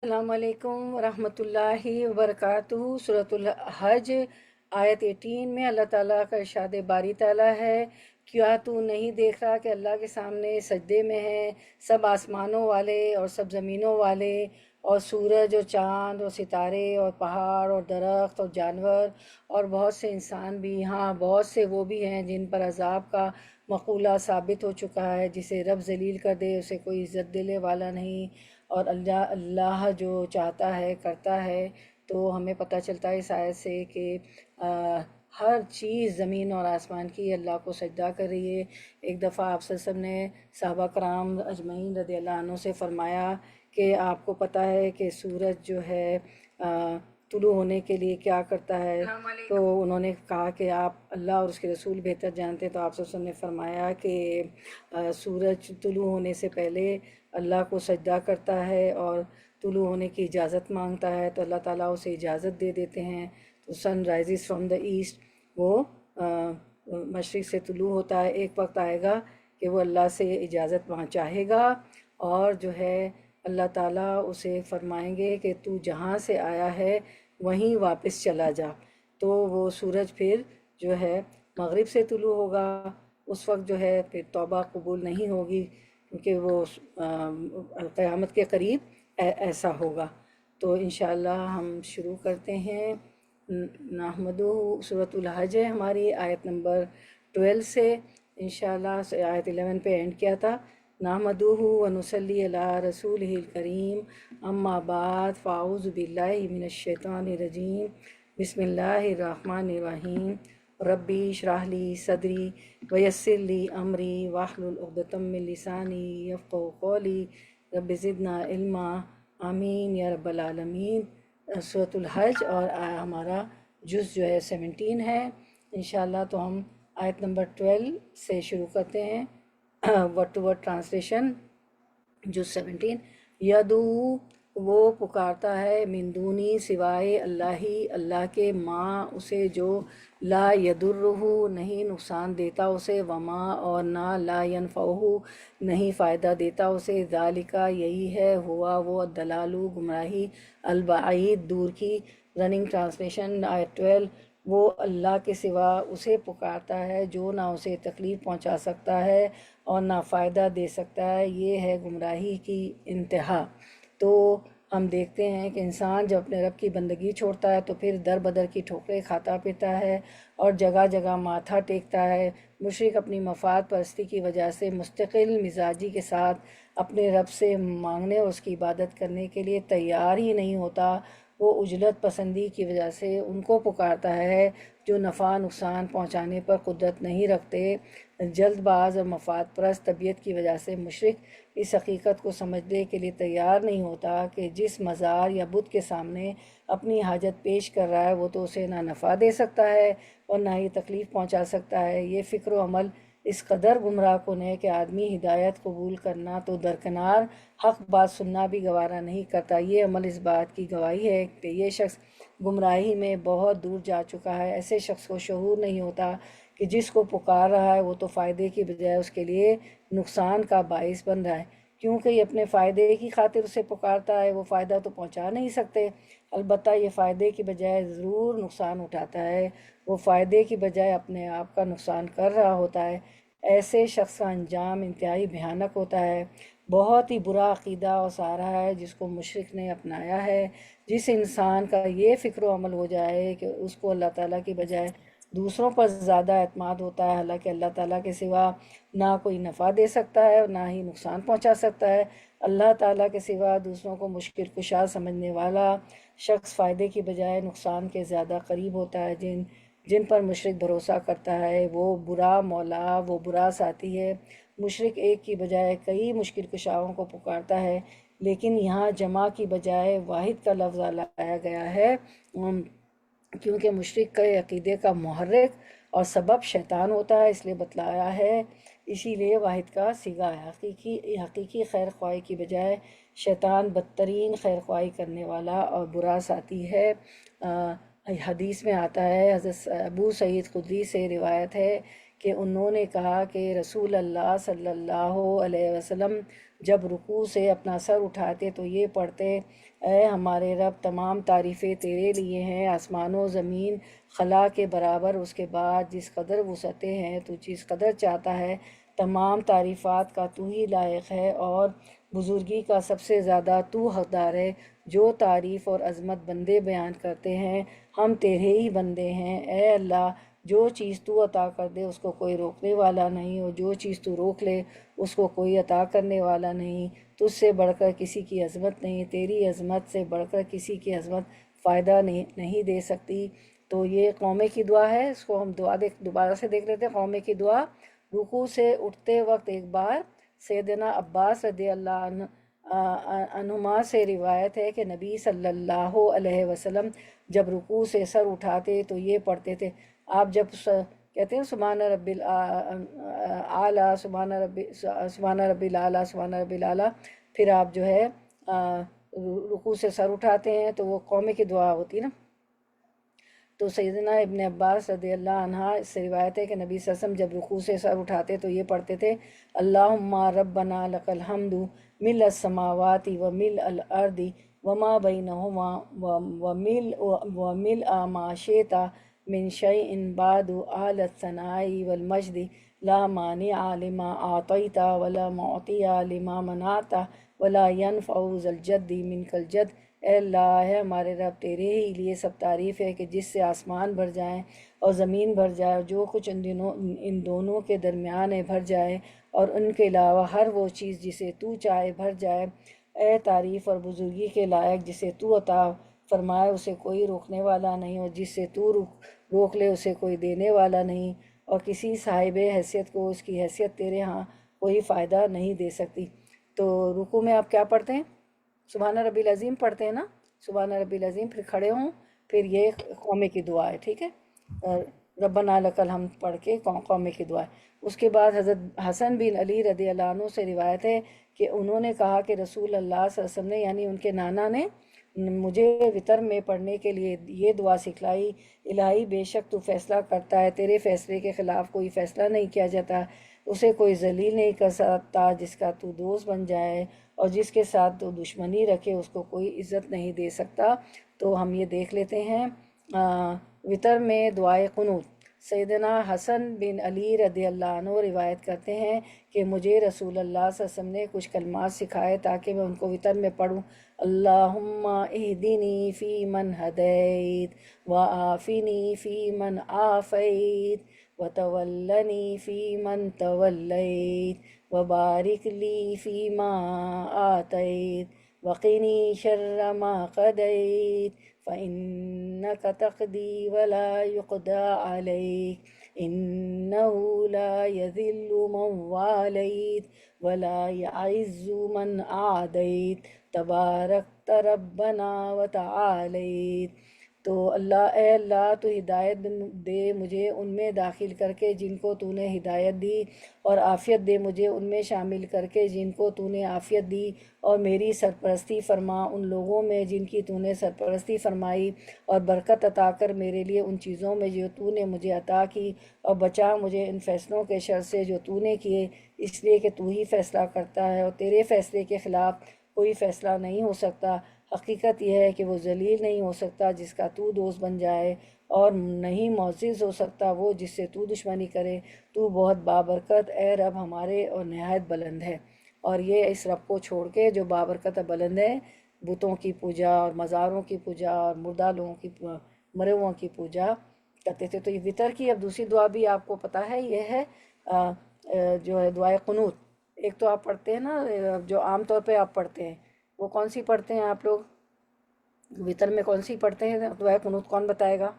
السلام علیکم ورحمۃ اللہ وبرکاتہ۔ سورۃ الحج آیت 18 میں اللہ تعالیٰ کا ارشاد باری تعالیٰ ہے، کیا تو نہیں دیکھ رہا کہ اللہ کے سامنے سجدے میں ہیں سب آسمانوں والے اور سب زمینوں والے، اور سورج اور چاند اور ستارے اور پہاڑ اور درخت اور جانور اور بہت سے انسان بھی، ہاں بہت سے وہ بھی ہیں جن پر عذاب کا مقولہ ثابت ہو چکا ہے۔ جسے رب ذلیل کر دے اسے کوئی عزت دینے والا نہیں، اور اللہ جو چاہتا ہے کرتا ہے۔ تو ہمیں پتہ چلتا ہے اس آیت سے کہ ہر چیز زمین اور آسمان کی اللہ کو سجدہ کر رہی ہے۔ ایک دفعہ آپ صلی اللہ علیہ وسلم نے صحابہ کرام اجمعین رضی اللہ عنہ سے فرمایا کہ آپ کو پتہ ہے کہ سورج جو ہے طلوع ہونے کے لیے کیا کرتا ہے؟ تو انہوں نے کہا کہ آپ اللہ اور اس کے رسول بہتر جانتے ہیں۔ تو آپ صلی اللہ علیہ وسلم نے فرمایا کہ سورج طلوع ہونے سے پہلے اللہ کو سجدہ کرتا ہے اور طلوع ہونے کی اجازت مانگتا ہے، تو اللہ تعالیٰ اسے اجازت دے دیتے ہیں۔ تو سن رائزز فرام دا ایسٹ، وہ مشرق سے طلوع ہوتا ہے۔ ایک وقت آئے گا کہ وہ اللہ سے اجازت وہاں چاہے گا، اور جو ہے اللہ تعالیٰ اسے فرمائیں گے کہ تو جہاں سے آیا ہے وہیں واپس چلا جا۔ تو وہ سورج پھر جو ہے مغرب سے طلوع ہوگا، اس وقت جو ہے پھر توبہ قبول نہیں ہوگی، کیونکہ وہ قیامت کے قریب ایسا ہوگا۔ تو انشاءاللہ ہم شروع کرتے ہیں۔ نحمدہ، سورۃ الحج ہے ہماری، آیت نمبر 12 سے انشاءاللہ آیت 11 پہ اینڈ کیا تھا۔ نحمدہ ونصلی علی رسولہ الکریم، اما بعد فاعوذ باللہ من الشیطان الرجیم، بسم اللہ الرحمن الرحیم۔ ربی اشرح لی صدری ویسر لی امری واحلل عقدۃ من لسانی یفقہوا قولی، رب زدنا علما، آمین یا رب العالمین۔ سورۃ الحج اور ہمارا جز جو ہے 17 ہے انشاءاللہ۔ تو ہم آیت نمبر 12 سے شروع کرتے ہیں، ورڈ ٹو ورڈ ٹرانسلیشن۔ جز 17، یدعو وہ پکارتا ہے، من دونی سوائے اللہ ہی اللہ کے، ماں اسے جو لا یضرہ نہیں نقصان دیتا اسے، وما اور نہ لا ینفعہ نہیں فائدہ دیتا اسے، ذالکا یہی ہے، ہوا وہ الضلال گمراہی، البعید دور کی۔ رننگ ٹرانسلیشن آیت 12، وہ اللہ کے سوا اسے پکارتا ہے جو نہ اسے تکلیف پہنچا سکتا ہے اور نہ فائدہ دے سکتا ہے، یہ ہے گمراہی کی انتہا۔ تو ہم دیکھتے ہیں کہ انسان جب اپنے رب کی بندگی چھوڑتا ہے تو پھر در بدر کی ٹھوکریں کھاتا پھرتا ہے اور جگہ جگہ ماتھا ٹیکتا ہے۔ مشرک اپنی مفاد پرستی کی وجہ سے مستقل مزاجی کے ساتھ اپنے رب سے مانگنے اور اس کی عبادت کرنے کے لیے تیار ہی نہیں ہوتا۔ وہ عجلت پسندی کی وجہ سے ان کو پکارتا ہے جو نفع نقصان پہنچانے پر قدرت نہیں رکھتے۔ جلد باز اور مفاد پرست طبیعت کی وجہ سے مشرک اس حقیقت کو سمجھنے کے لیے تیار نہیں ہوتا کہ جس مزار یا بت کے سامنے اپنی حاجت پیش کر رہا ہے وہ تو اسے نہ نفع دے سکتا ہے اور نہ ہی تکلیف پہنچا سکتا ہے۔ یہ فکر و عمل اس قدر گمراہ کن ہے کہ آدمی ہدایت قبول کرنا تو درکنار حق بات سننا بھی گوارا نہیں کرتا۔ یہ عمل اس بات کی گواہی ہے کہ یہ شخص گمراہی میں بہت دور جا چکا ہے۔ ایسے شخص کو شعور نہیں ہوتا کہ جس کو پکار رہا ہے وہ تو فائدے کی بجائے اس کے لیے نقصان کا باعث بن رہا ہے، کیونکہ یہ اپنے فائدے کی خاطر اسے پکارتا ہے۔ وہ فائدہ تو پہنچا نہیں سکتے، البتہ یہ فائدے کی بجائے ضرور نقصان اٹھاتا ہے۔ وہ فائدے کی بجائے اپنے آپ کا نقصان کر رہا ہوتا ہے۔ ایسے شخص کا انجام انتہائی بھیانک ہوتا ہے۔ بہت ہی برا عقیدہ اور سہارا ہے جس کو مشرک نے اپنایا ہے۔ جس انسان کا یہ فکر و عمل ہو جائے کہ اس کو اللہ تعالیٰ کی بجائے دوسروں پر زیادہ اعتماد ہوتا ہے، حالانکہ اللہ تعالیٰ کے سوا نہ کوئی نفع دے سکتا ہے اور نہ ہی نقصان پہنچا سکتا ہے۔ اللہ تعالیٰ کے سوا دوسروں کو مشکل کشا سمجھنے والا شخص فائدے کی بجائے نقصان کے زیادہ قریب ہوتا ہے۔ جن پر مشرک بھروسہ کرتا ہے وہ برا مولا، وہ برا ساتھی ہے۔ مشرک ایک کی بجائے کئی مشکل کشاؤں کو پکارتا ہے، لیکن یہاں جمع کی بجائے واحد کا لفظ لایا گیا ہے، کیونکہ مشرک کے عقیدے کا محرک اور سبب شیطان ہوتا ہے، اس لیے بتلایا ہے، اسی لیے واحد کا صیغہ ہے۔ حقیقی خیر خواہی کی بجائے شیطان بدترین خیر خواہی کرنے والا اور برا ساتھی ہے۔ حدیث میں آتا ہے، حضرت ابو سعید خدری سے روایت ہے کہ انہوں نے کہا کہ رسول اللہ صلی اللہ علیہ وسلم جب رکوع سے اپنا سر اٹھاتے تو یہ پڑھتے، اے ہمارے رب تمام تعریفیں تیرے لیے ہیں، آسمان و زمین خلا کے برابر، اس کے بعد جس قدر وسعتیں ہیں تو جس قدر چاہتا ہے، تمام تعریفات کا تو ہی لائق ہے اور بزرگی کا سب سے زیادہ تو حقدار ہے۔ جو تعریف اور عظمت بندے بیان کرتے ہیں، ہم تیرے ہی بندے ہیں۔ اے اللہ، جو چیز تو عطا کر دے اس کو کوئی روکنے والا نہیں، اور جو چیز تو روک لے اس کو کوئی عطا کرنے والا نہیں۔ تجھ سے بڑھ کر کسی کی عظمت نہیں، تیری عظمت سے بڑھ کر کسی کی عظمت فائدہ نہیں دے سکتی۔ تو یہ قومے کی دعا ہے، اس کو ہم دوبارہ سے دیکھ لیتے ہیں۔ قومے کی دعا، رکوع سے اٹھتے وقت ایک بار سیدنا عباس رضی اللہ عنہما سے روایت ہے کہ نبی صلی اللہ علیہ وسلم جب رکوع سے سر اٹھاتے تو یہ پڑھتے تھے۔ آپ جب کہتے ہیں سبحان رب الاعلیٰ، سبحان رب الاعلیٰ، سبحان رب الاعلیٰ، پھر آپ جو ہے رکوع سے سر اٹھاتے ہیں تو وہ قومے کی دعا ہوتی ہے نا۔ تو سیدنا ابن عباس رضی اللہ عنہ اس سے روایت ہے کہ نبی صلی اللہ علیہ وسلم جب رکوع سے سر اٹھاتے تو یہ پڑھتے تھے، اللہم ربنا لک الحمد ملء السماوات وملء الارض وما بینہما وملء ما شئت من شیء بعد اہل الثناء والمجد لا مانع لما اعطیت ولا معطی لما منعت ولا ينفع ذا الجد منک الجد۔ اے اللہ، ہے ہمارے رب، تیرے ہی لیے سب تعریف ہے کہ جس سے آسمان بھر جائیں اور زمین بھر جائے، اور جو کچھ ان دونوں کے درمیان ہے بھر جائے، اور ان کے علاوہ ہر وہ چیز جسے تو چاہے بھر جائے۔ اے تعریف اور بزرگی کے لائق، جسے تو عطا فرمائے اسے کوئی روکنے والا نہیں، اور جس سے تو روک لے اسے کوئی دینے والا نہیں، اور کسی صاحب حیثیت کو اس کی حیثیت تیرے ہاں کوئی فائدہ نہیں دے سکتی۔ تو رکوع میں آپ کیا پڑھتے ہیں؟ سبحان ربی العظیم پڑھتے ہیں نا، سبحان ربی العظیم، پھر کھڑے ہوں، پھر یہ قومے کی دعا ہے، ٹھیک ہے، ربنا لک الحمد پڑھ کے قومے کی دعا ہے۔ اس کے بعد حضرت حسن بن علی رضی اللہ عنہ سے روایت ہے کہ انہوں نے کہا کہ رسول اللہ صلی اللہ علیہ وسلم نے، یعنی ان کے نانا نے، مجھے وطر میں پڑھنے کے لیے یہ دعا سکھلائی، الہی بے شک تو فیصلہ کرتا ہے، تیرے فیصلے کے خلاف کوئی فیصلہ نہیں کیا جاتا، اسے کوئی ذلیل نہیں کر سکتا، جس کا تو دوست بن جائے اور جس کے ساتھ تو دشمنی رکھے اس کو کوئی عزت نہیں دے سکتا۔ تو ہم یہ دیکھ لیتے ہیں وطر میں دعائے قنوت۔ سیدنا حسن بن علی رضی اللہ عنہ روایت کرتے ہیں کہ مجھے رسول اللہ صلی اللہ علیہ وسلم نے کچھ کلمات سکھائے تاکہ میں ان کو وطر میں پڑھوں۔ اللہم اہدنی فی من ہدیت وعافنی فی من عافیت وتولنی فی من تولیت وبارک لی فی ما آتیت وقنی شر ما قضیت فإنک تقضی ولا یقضى علیک انہ لا یذل من والیت ولا یعز من عادیت تبارکت ربنا وتعالیت۔ تو اے اللہ تو ہدایت دے مجھے ان میں داخل کر کے جن کو تو نے ہدایت دی، اور عافیت دے مجھے ان میں شامل کر کے جن کو تو نے عافیت دی، اور میری سرپرستی فرما ان لوگوں میں جن کی تو نے سرپرستی فرمائی، اور برکت عطا کر میرے لیے ان چیزوں میں جو تو نے مجھے عطا کی، اور بچا مجھے ان فیصلوں کے شر سے جو تو نے کیے، اس لیے کہ تو ہی فیصلہ کرتا ہے اور تیرے فیصلے کے خلاف کوئی فیصلہ نہیں ہو سکتا۔ حقیقت یہ ہے کہ وہ ذلیل نہیں ہو سکتا جس کا تو دوست بن جائے، اور نہیں معزز ہو سکتا وہ جس سے تو دشمنی کرے۔ تو بہت بابرکت اے رب ہمارے اور نہایت بلند ہے۔ اور یہ اس رب کو چھوڑ کے جو بابرکت بلند ہے، بتوں کی پوجا اور مزاروں کی پوجا اور مردہ لوگوں کی مرے ہوا کی پوجا کرتے تھے۔ تو یہ وطر کی اب دوسری دعا بھی آپ کو پتہ ہے، یہ ہے جو ہے دعائے قنوت۔ ایک تو آپ پڑھتے ہیں نا جو عام طور پہ آپ پڑھتے ہیں، وہ کون سی پڑھتے ہیں آپ لوگ؟ وطر میں کون سی پڑھتے ہیں دعائے قنوت؟ کون بتائے گا؟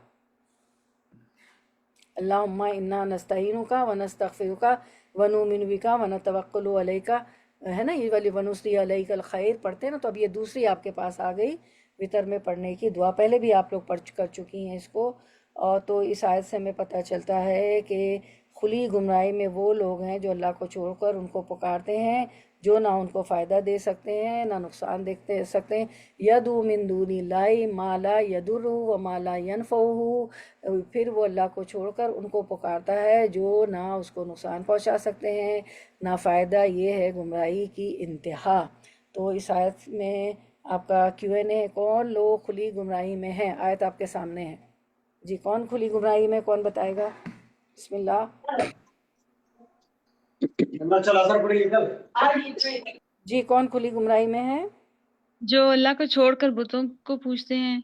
اللہم انا نستعینک ونستغفرک ونؤمن بک ونتوکل علیک، ہے نا یہ والی ونثنی علیک الخیر پڑھتے ہیں نا۔ تو اب یہ دوسری آپ کے پاس آ گئی وطر میں پڑھنے کی دعا، پہلے بھی آپ لوگ پڑھ کر چکی ہیں اس کو۔ اور تو اس آیت سے ہمیں پتہ چلتا ہے کہ کھلی گمراہی میں وہ لوگ ہیں جو اللہ کو چھوڑ کر ان کو پکارتے ہیں جو نہ ان کو فائدہ دے سکتے ہیں نہ نقصان دے سکتے ہیں. یدعو من دون اللہ ما لا یضرہ و ما لا ینفعہ، پھر وہ اللہ کو چھوڑ کر ان کو پکارتا ہے جو نہ اس کو نقصان پہنچا سکتے ہیں نہ فائدہ. یہ ہے گمراہی کی انتہا. تو اس آیت میں آپ کا Q&A ہے، کون لوگ کھلی گمراہی میں ہیں؟ آیت آپ کے سامنے ہے جی. کون کھلی گمراہی میں، کون بتائے گا؟ بسم اللہ. جی کون کھلی گمراہی میں ہے؟ جو اللہ کو چھوڑ کر بتوں کو پوچھتے ہیں،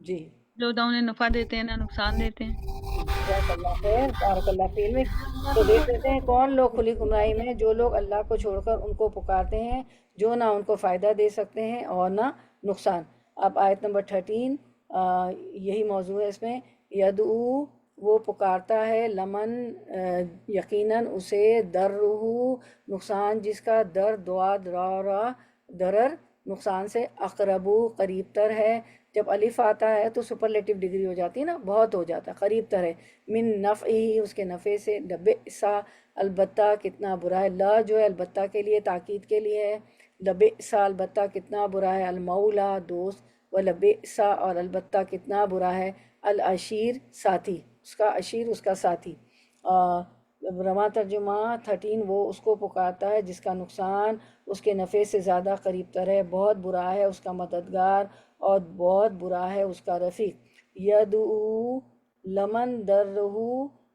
جی جو نہ انہیں نفع دیتے ہیں نہ نقصان دیتے ہیں. جزاک اللہ خیر، بارک اللہ فی علمک. تو دیکھ لیتے ہیں کون لوگ کھلی گمراہی میں ہیں. جو لوگ اللہ کو چھوڑ کر ان کو پکارتے ہیں جو نہ ان کو فائدہ دے سکتے ہیں اور نہ نقصان. اب آیت نمبر 13 یہی موضوع ہے. اس میں یدعو، وہ پکارتا ہے، لمن، یقیناً اسے، درہ، نقصان جس کا، در دعا درارا، درر نقصان سے، اقربو قریب تر ہے. جب الف آتا ہے تو سپرلیٹو ڈگری ہو جاتی ہے نا، بہت ہو جاتا ہے، قریب تر ہے. من نفعہ، اس کے نفع سے. لبئسا، البتہ کتنا برا ہے. لا جو ہے البتہ کے لیے، تاکید کے لیے ہے. لبئسا البتہ کتنا برا ہے. المولا دوست، و لبئسا اور البتہ کتنا برا ہے. العشیر ساتھی، اس کا عشیر اس کا ساتھی. رواں ترجمہ 13 وہ اس کو پکارتا ہے جس کا نقصان اس کے نفع سے زیادہ قریب تر ہے. بہت برا ہے اس کا مددگار اور بہت برا ہے اس کا رفیق. یدعو لمن درہ،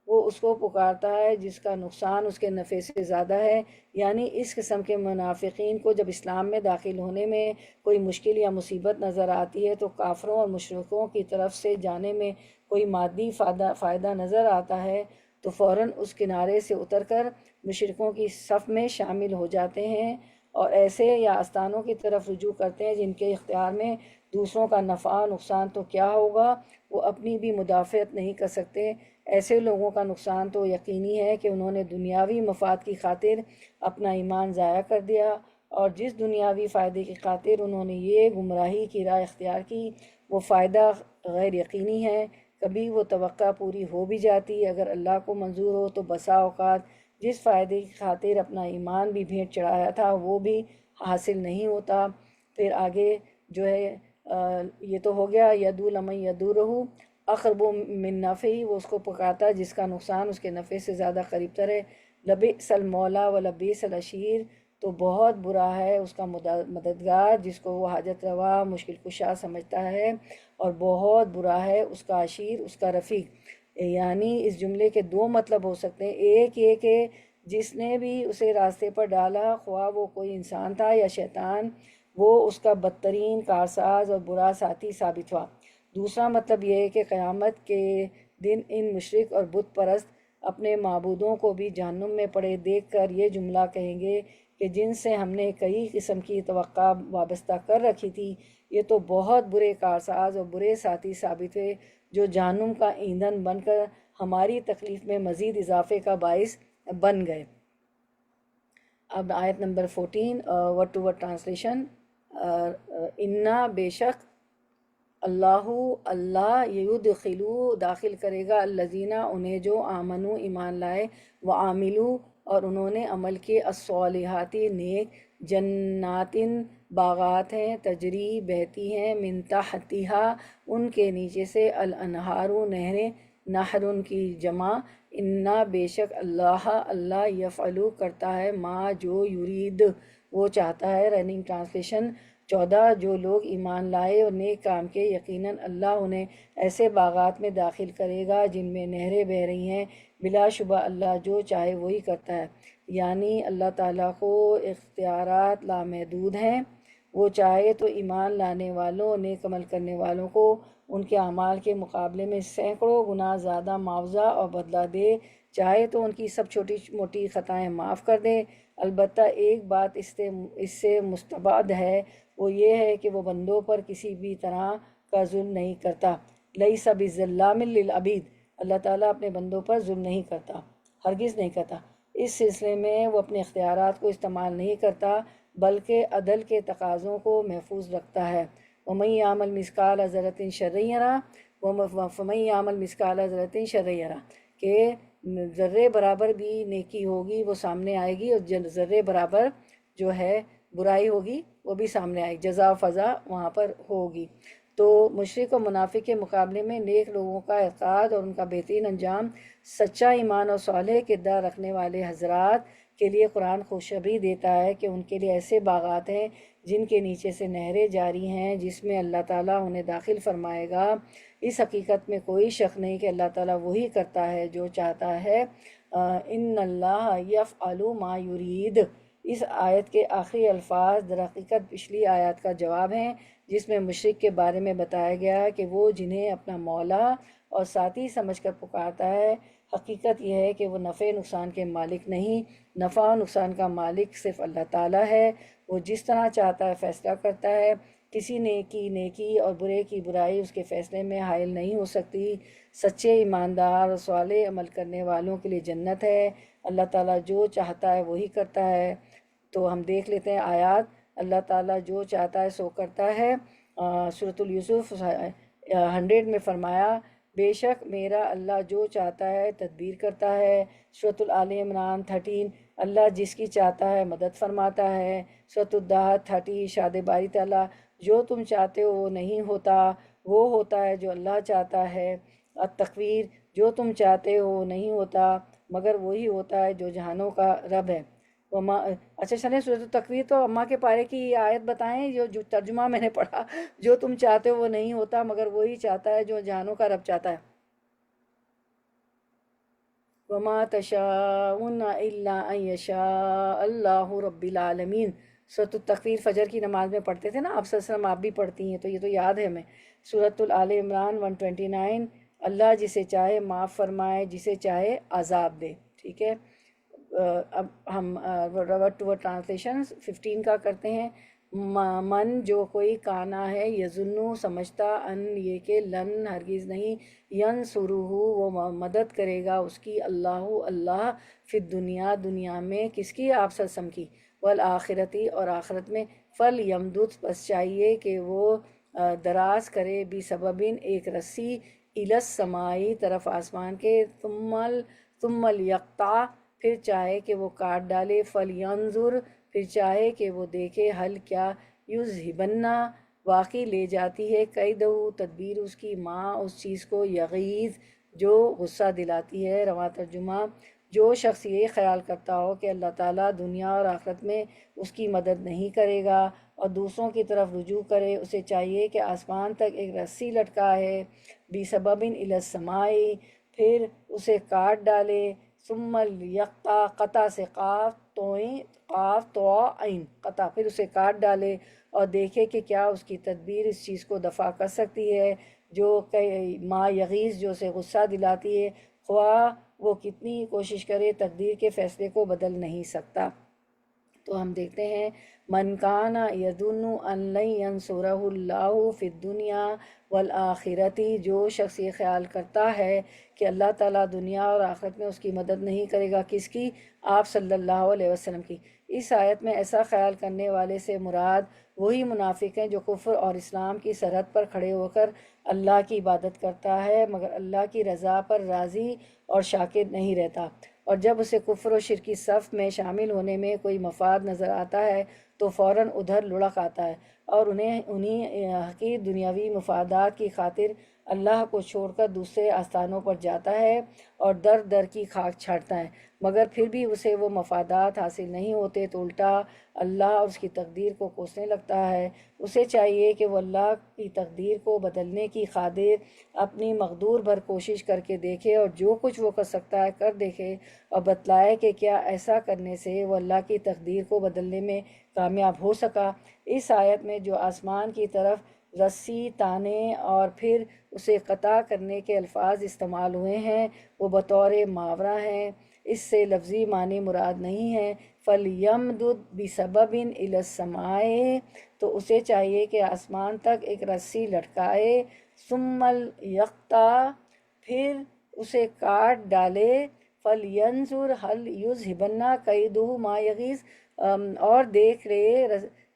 وہ اس کو پکارتا ہے جس کا نقصان اس کے نفع سے زیادہ ہے. یعنی اس قسم کے منافقین کو جب اسلام میں داخل ہونے میں کوئی مشکل یا مصیبت نظر آتی ہے تو کافروں اور مشرکوں کی طرف سے جانے میں کوئی مادی فائدہ نظر آتا ہے تو فوراً اس کنارے سے اتر کر مشرکوں کی صف میں شامل ہو جاتے ہیں اور ایسے یا آستانوں کی طرف رجوع کرتے ہیں جن کے اختیار میں دوسروں کا نفع نقصان تو کیا ہوگا، وہ اپنی بھی مدافعت نہیں کر سکتے. ایسے لوگوں کا نقصان تو یقینی ہے کہ انہوں نے دنیاوی مفاد کی خاطر اپنا ایمان ضائع کر دیا، اور جس دنیاوی فائدے کی خاطر انہوں نے یہ گمراہی کی راہ اختیار کی وہ فائدہ غیر یقینی ہے. کبھی وہ توقع پوری ہو بھی جاتی اگر اللہ کو منظور ہو، تو بسا اوقات جس فائدے کی خاطر اپنا ایمان بھی بھیٹ چڑھایا تھا وہ بھی حاصل نہیں ہوتا. پھر آگے جو ہے یہ تو ہو گیا یدعو لمن یضرہ، اقرب من نفعہ، وہ اس کو پکارتا ہے جس کا نقصان اس کے نفع سے زیادہ قریب تر ہے. لبئس المولا و لبئس العشیر، تو بہت برا ہے اس کا مددگار جس کو وہ حاجت روا مشکل کشا سمجھتا ہے، اور بہت برا ہے اس کا عشیر اس کا رفیق. یعنی اس جملے کے دو مطلب ہو سکتے ہیں. ایک یہ کہ جس نے بھی اسے راستے پر ڈالا، خواہ وہ کوئی انسان تھا یا شیطان، وہ اس کا بدترین کارساز اور برا ساتھی ثابت ہوا. دوسرا مطلب یہ ہے کہ قیامت کے دن ان مشرک اور بت پرست اپنے معبودوں کو بھی جہنم میں پڑے دیکھ کر یہ جملہ کہیں گے کہ جن سے ہم نے کئی قسم کی توقع وابستہ کر رکھی تھی، یہ تو بہت برے کارساز اور برے ساتھی ثابت ہوئے جو جہنم کا ایندھن بن کر ہماری تکلیف میں مزید اضافے کا باعث بن گئے. اب آیت نمبر 14 ورڈ ٹو ورڈ ٹرانسلیشن. انا بے شک، اللہ یدخلو داخل کرے گا، الذین انہیں جو آمنو ایمان لائے، وعاملو اور انہوں نے عمل کیے، الصالحات نیک، جنات باغات ہیں، تجری بہتی ہیں، من تحتہا ان کے نیچے سے، الانہار نہریں، نہر ان کی جمع، انا بے شک اللہ یفعلو کرتا ہے، ما جو یرید وہ چاہتا ہے. Running translation. 14 جو لوگ ایمان لائے اور نیک کام کے، یقیناً اللہ انہیں ایسے باغات میں داخل کرے گا جن میں نہریں بہہ رہی ہیں، بلا شبہ اللہ جو چاہے وہی کرتا ہے. یعنی اللہ تعالیٰ کو اختیارات لامحدود ہیں، وہ چاہے تو ایمان لانے والوں نیک عمل کرنے والوں کو ان کے اعمال کے مقابلے میں سینکڑوں گنا زیادہ معاوضہ اور بدلہ دے، چاہے تو ان کی سب چھوٹی موٹی خطائیں معاف کر دے. البتہ ایک بات اس سے مستبعد ہے، وہ یہ ہے کہ وہ بندوں پر کسی بھی طرح کا ظلم نہیں کرتا. لیس بظلام للعبید، اللہ تعالیٰ اپنے بندوں پر ظلم نہیں کرتا، ہرگز نہیں کرتا. اس سلسلے میں وہ اپنے اختیارات کو استعمال نہیں کرتا بلکہ عدل کے تقاضوں کو محفوظ رکھتا ہے. وَمَن يَعْمَلْ مِثْقَالَ ذَرَّةٍ شَرًّا يَرَهُ وَمَن يَعْمَلْ مِثْقَالَ ذَرَّةٍ شَرًّا يَرَهُ، کہ ذرے برابر بھی نیکی ہوگی وہ سامنے آئے گی، اور ذرے برابر جو ہے برائی ہوگی وہ بھی سامنے آئے، جزا و فضا وہاں پر ہوگی۔ تو مشرک و منافق کے مقابلے میں نیک لوگوں کا اعتقاد اور ان کا بہترین انجام سچا ایمان اور صالح کردار رکھنے والے حضرات کے لیے قرآن خوشخبری دیتا ہے کہ ان کے لیے ایسے باغات ہیں جن کے نیچے سے نہریں جاری ہیں، جس میں اللہ تعالیٰ انہیں داخل فرمائے گا۔ اس حقیقت میں کوئی شک نہیں کہ اللہ تعالیٰ وہی کرتا ہے جو چاہتا ہے۔ ان اللہ یفعل ما یرید، اس آیت کے آخری الفاظ در حقیقت پچھلی آیات کا جواب ہیں، جس میں مشرک کے بارے میں بتایا گیا ہے کہ وہ جنہیں اپنا مولا اور ساتھی سمجھ کر پکارتا ہے، حقیقت یہ ہے کہ وہ نفع نقصان کے مالک نہیں، نفع و نقصان کا مالک صرف اللہ تعالیٰ ہے۔ وہ جس طرح چاہتا ہے فیصلہ کرتا ہے، کسی نیکی نیکی اور برے کی برائی اس کے فیصلے میں حائل نہیں ہو سکتی۔ سچے ایماندار اور صالح عمل کرنے والوں کے لیے جنت ہے۔ اللہ تعالیٰ جو چاہتا ہے وہی کرتا ہے۔ تو ہم دیکھ لیتے ہیں آیات۔ اللہ تعالیٰ جو چاہتا ہے سو کرتا ہے۔ سورۃ یوسف 100 میں فرمایا، بے شک میرا اللہ جو چاہتا ہے تدبیر کرتا ہے۔ سورۃ آل عمران 13، اللہ جس کی چاہتا ہے مدد فرماتا ہے۔ سورۃ الدہر 30، ارشاد باری تعالیٰ، جو تم چاہتے ہو وہ نہیں ہوتا، وہ ہوتا ہے جو اللہ چاہتا ہے۔ التکویر، جو تم چاہتے ہو وہ نہیں ہوتا مگر وہی ہوتا ہے جو جہانوں کا رب ہے۔ اچھا چلیں، سورۃ التکویر تو اماں کے پارے کی آیت بتائیں، جو ترجمہ میں نے پڑھا، جو تم چاہتے ہو وہ نہیں ہوتا مگر وہی چاہتا ہے جو جہانوں کا رب چاہتا ہے۔ وَمَا تَشَاءُونَ إِلَّا أَن يَشَاءَ اللَّهُ رَبُّ الْعَالَمِينَ۔ سورۃ التکویر فجر کی نماز میں پڑھتے تھے نا آپ صلی اللہ علیہ وسلم، آپ بھی پڑھتی ہیں تو یہ تو یاد ہے ہمیں۔ سورۃ آل عمران 129، اللہ جسے چاہے معاف فرمائے، جسے چاہے عذاب دے۔ ٹھیک ہے، اب ہم ورڈ ٹو ورڈ ٹرانسلیشن 15 کا کرتے ہیں۔ من، جو کوئی کانا ہے، یظنو سمجھتا، ان یہ کہ لن ہرگز نہیں، ینصرہ وہ مدد کرے گا اس کی، اللہ فی الدنیا دنیا میں، کس کی؟ آپ صلی اللہ علیہ وسلم کی، والآخرتی اور آخرت میں، فل یمدد بس چاہیے کہ وہ دراز کرے، بھی سببن ایک رسی، الی السمائی طرف آسمان کے، ثم لیقطع پھر چاہے کہ وہ کاٹ ڈالے، فلینظر پھر چاہے کہ وہ دیکھے، حل کیا، یذہبن واقعی لے جاتی ہے، کیدہ تدبیر اس کی، ماں اس چیز کو، یغیظ جو غصہ دلاتی ہے۔ رواں ترجمہ، جو شخص یہ خیال کرتا ہو کہ اللہ تعالیٰ دنیا اور آخرت میں اس کی مدد نہیں کرے گا اور دوسروں کی طرف رجوع کرے، اسے چاہیے کہ آسمان تک ایک رسی لٹکا ہے، بسبب الی السماء پھر اسے کاٹ ڈالے، ثم لیقطع قطع سے قاف توئیں، قاف تو عین قطع، پھر اسے کاٹ ڈالے اور دیکھے کہ کیا اس کی تدبیر اس چیز کو دفع کر سکتی ہے جو ما یغیظ جو اسے غصہ دلاتی ہے، خواہ وہ کتنی کوشش کرے تقدیر کے فیصلے کو بدل نہیں سکتا۔ تو ہم دیکھتے ہیں، من کان یظن ان لن ینصرہ اللہ فی الدنیا والآخرتی، جو شخص یہ خیال کرتا ہے کہ اللہ تعالیٰ دنیا اور آخرت میں اس کی مدد نہیں کرے گا، کس کی؟ آپ صلی اللہ علیہ وسلم کی۔ اس آیت میں ایسا خیال کرنے والے سے مراد وہی منافق ہیں جو کفر اور اسلام کی سرحد پر کھڑے ہو کر اللہ کی عبادت کرتا ہے مگر اللہ کی رضا پر راضی اور شاکر نہیں رہتا، اور جب اسے کفر و شرک کی صف میں شامل ہونے میں کوئی مفاد نظر آتا ہے تو فوراً ادھر لڑک آتا ہے اور انہیں حقیر دنیاوی مفادات کی خاطر اللہ کو چھوڑ کر دوسرے آستانوں پر جاتا ہے اور در در کی خاک چھاڑتا ہے، مگر پھر بھی اسے وہ مفادات حاصل نہیں ہوتے تو الٹا اللہ اور اس کی تقدیر کو کوسنے لگتا ہے۔ اسے چاہیے کہ وہ اللہ کی تقدیر کو بدلنے کی خاطر اپنی مقدور بھر کوشش کر کے دیکھے اور جو کچھ وہ کر سکتا ہے کر دیکھے اور بتلائے کہ کیا ایسا کرنے سے وہ اللہ کی تقدیر کو بدلنے میں کامیاب ہو سکا۔ اس آیت میں جو آسمان کی طرف رسی تانے اور پھر اسے قطع کرنے کے الفاظ استعمال ہوئے ہیں وہ بطور محاورہ ہیں، اس سے لفظی معنی مراد نہیں ہے۔ فَلْيَمْدُدْ بِسَبَبٍ إِلَى السَّمَاءِ تو اسے چاہیے کہ آسمان تک ایک رسی لٹکائے، ثُمَّ لْيَقْطَعْ پھر اسے کاٹ ڈالے، فَلْيَنْظُرْ هَلْ يُذْهِبَنَّ كَيْدُهُ مَا يَغِيظُ اور دیکھ لے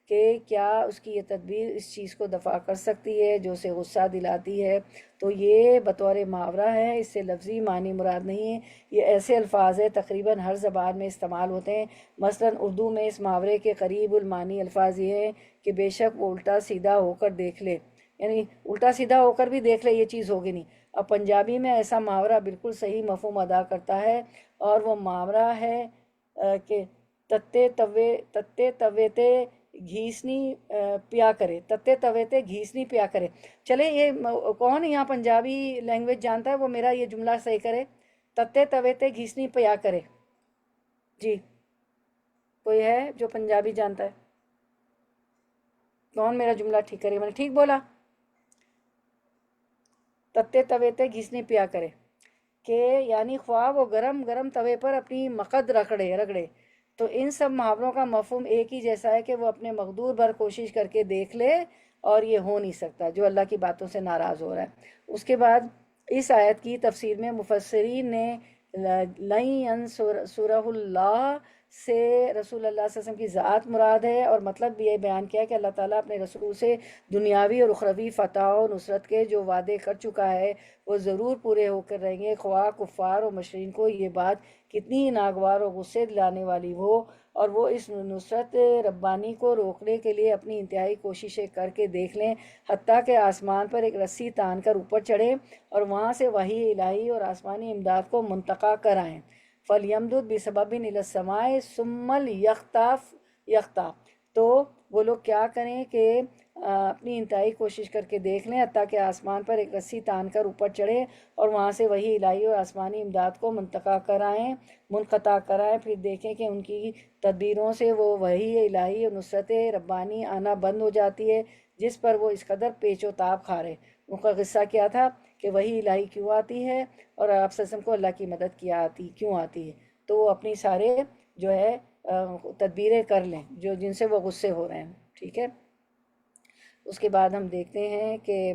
کہ کیا اس کی یہ تدبیر اس چیز کو دفع کر سکتی ہے جو اسے غصہ دلاتی ہے. تو یہ بطور محاورہ ہے، اس سے لفظی معنی مراد نہیں ہے. یہ ایسے الفاظ ہے تقریباً ہر زبان میں استعمال ہوتے ہیں. مثلاً اردو میں اس محاورے کے قریب المعنی الفاظ یہ ہیں کہ بے شک وہ الٹا سیدھا ہو کر دیکھ لے، یعنی الٹا سیدھا ہو کر بھی دیکھ لے یہ چیز ہوگی نہیں. اب پنجابی میں ایسا محاورہ بالکل صحیح مفہوم ادا کرتا ہے، اور وہ محاورہ ہے کہ تتے توے تے گھیسنی پیا کرے، تتے توے تے گھیسنی پیا کرے. چلے یہ کون یہاں پنجابی لینگویج جانتا ہے وہ میرا یہ جملہ صحیح کرے، تتے توے تے گھیسنی پیا کرے. جی کوئی ہے جو پنجابی جانتا ہے؟ کون میرا جملہ ٹھیک کرے؟ میں نے ٹھیک بولا؟ تتے توے تے گھیسنی پیا کرے، کہ یعنی خواہ وہ گرم گرم توے پر اپنی مقد رگڑے. تو ان سب محاوروں کا مفہوم ایک ہی جیسا ہے کہ وہ اپنے مقدور بھر کوشش کر کے دیکھ لے، اور یہ ہو نہیں سکتا جو اللہ کی باتوں سے ناراض ہو رہا ہے. اس کے بعد اس آیت کی تفسیر میں مفسرین نے لَن يَنْصُرَهُ اللَّهُ سے رسول اللہ صلی اللہ علیہ وسلم کی ذات مراد ہے، اور مطلب بھی یہ بیان کیا کہ اللہ تعالیٰ اپنے رسول سے دنیاوی اور اخروی فتح و نصرت کے جو وعدے کر چکا ہے وہ ضرور پورے ہو کر رہیں گے، خواہ کفار و مشرکین کو یہ بات کتنی ہی ناگوار و غصے دلانے والی ہو. اور وہ اس نصرت ربانی کو روکنے کے لیے اپنی انتہائی کوششیں کر کے دیکھ لیں، حتیٰ کہ آسمان پر ایک رسی تان کر اوپر چڑھے اور وہاں سے وحی الہی اور آسمانی امداد کو منتقل کرائیں. فَلْيَمْدُدْ بِسَبَبٍ إِلَى السَّمَاءِ ثُمَّ لْيَخْطَفْ. تو وہ لوگ کیا کریں کہ اپنی انتہائی کوشش کر کے دیکھ لیں حتیٰ کہ آسمان پر ایک رسی تان کر اوپر چڑھے اور وہاں سے وہی الہی اور آسمانی امداد کو منقطع کرائیں. پھر دیکھیں کہ ان کی تدبیروں سے وہ وہی الہی اور نصرت ربانی آنا بند ہو جاتی ہے جس پر وہ اس قدر پیچ و تاب کھا رہے. ان کا قصہ کیا تھا کہ وہی الہی کیوں آتی ہے اور آپ صلی اللہ علیہ وسلم کو اللہ کی مدد کیوں آتی ہے. تو وہ اپنی سارے جو ہے تدبیریں کر لیں جن سے وہ غصے ہو رہے ہیں. ٹھیک ہے. اس کے بعد ہم دیکھتے ہیں کہ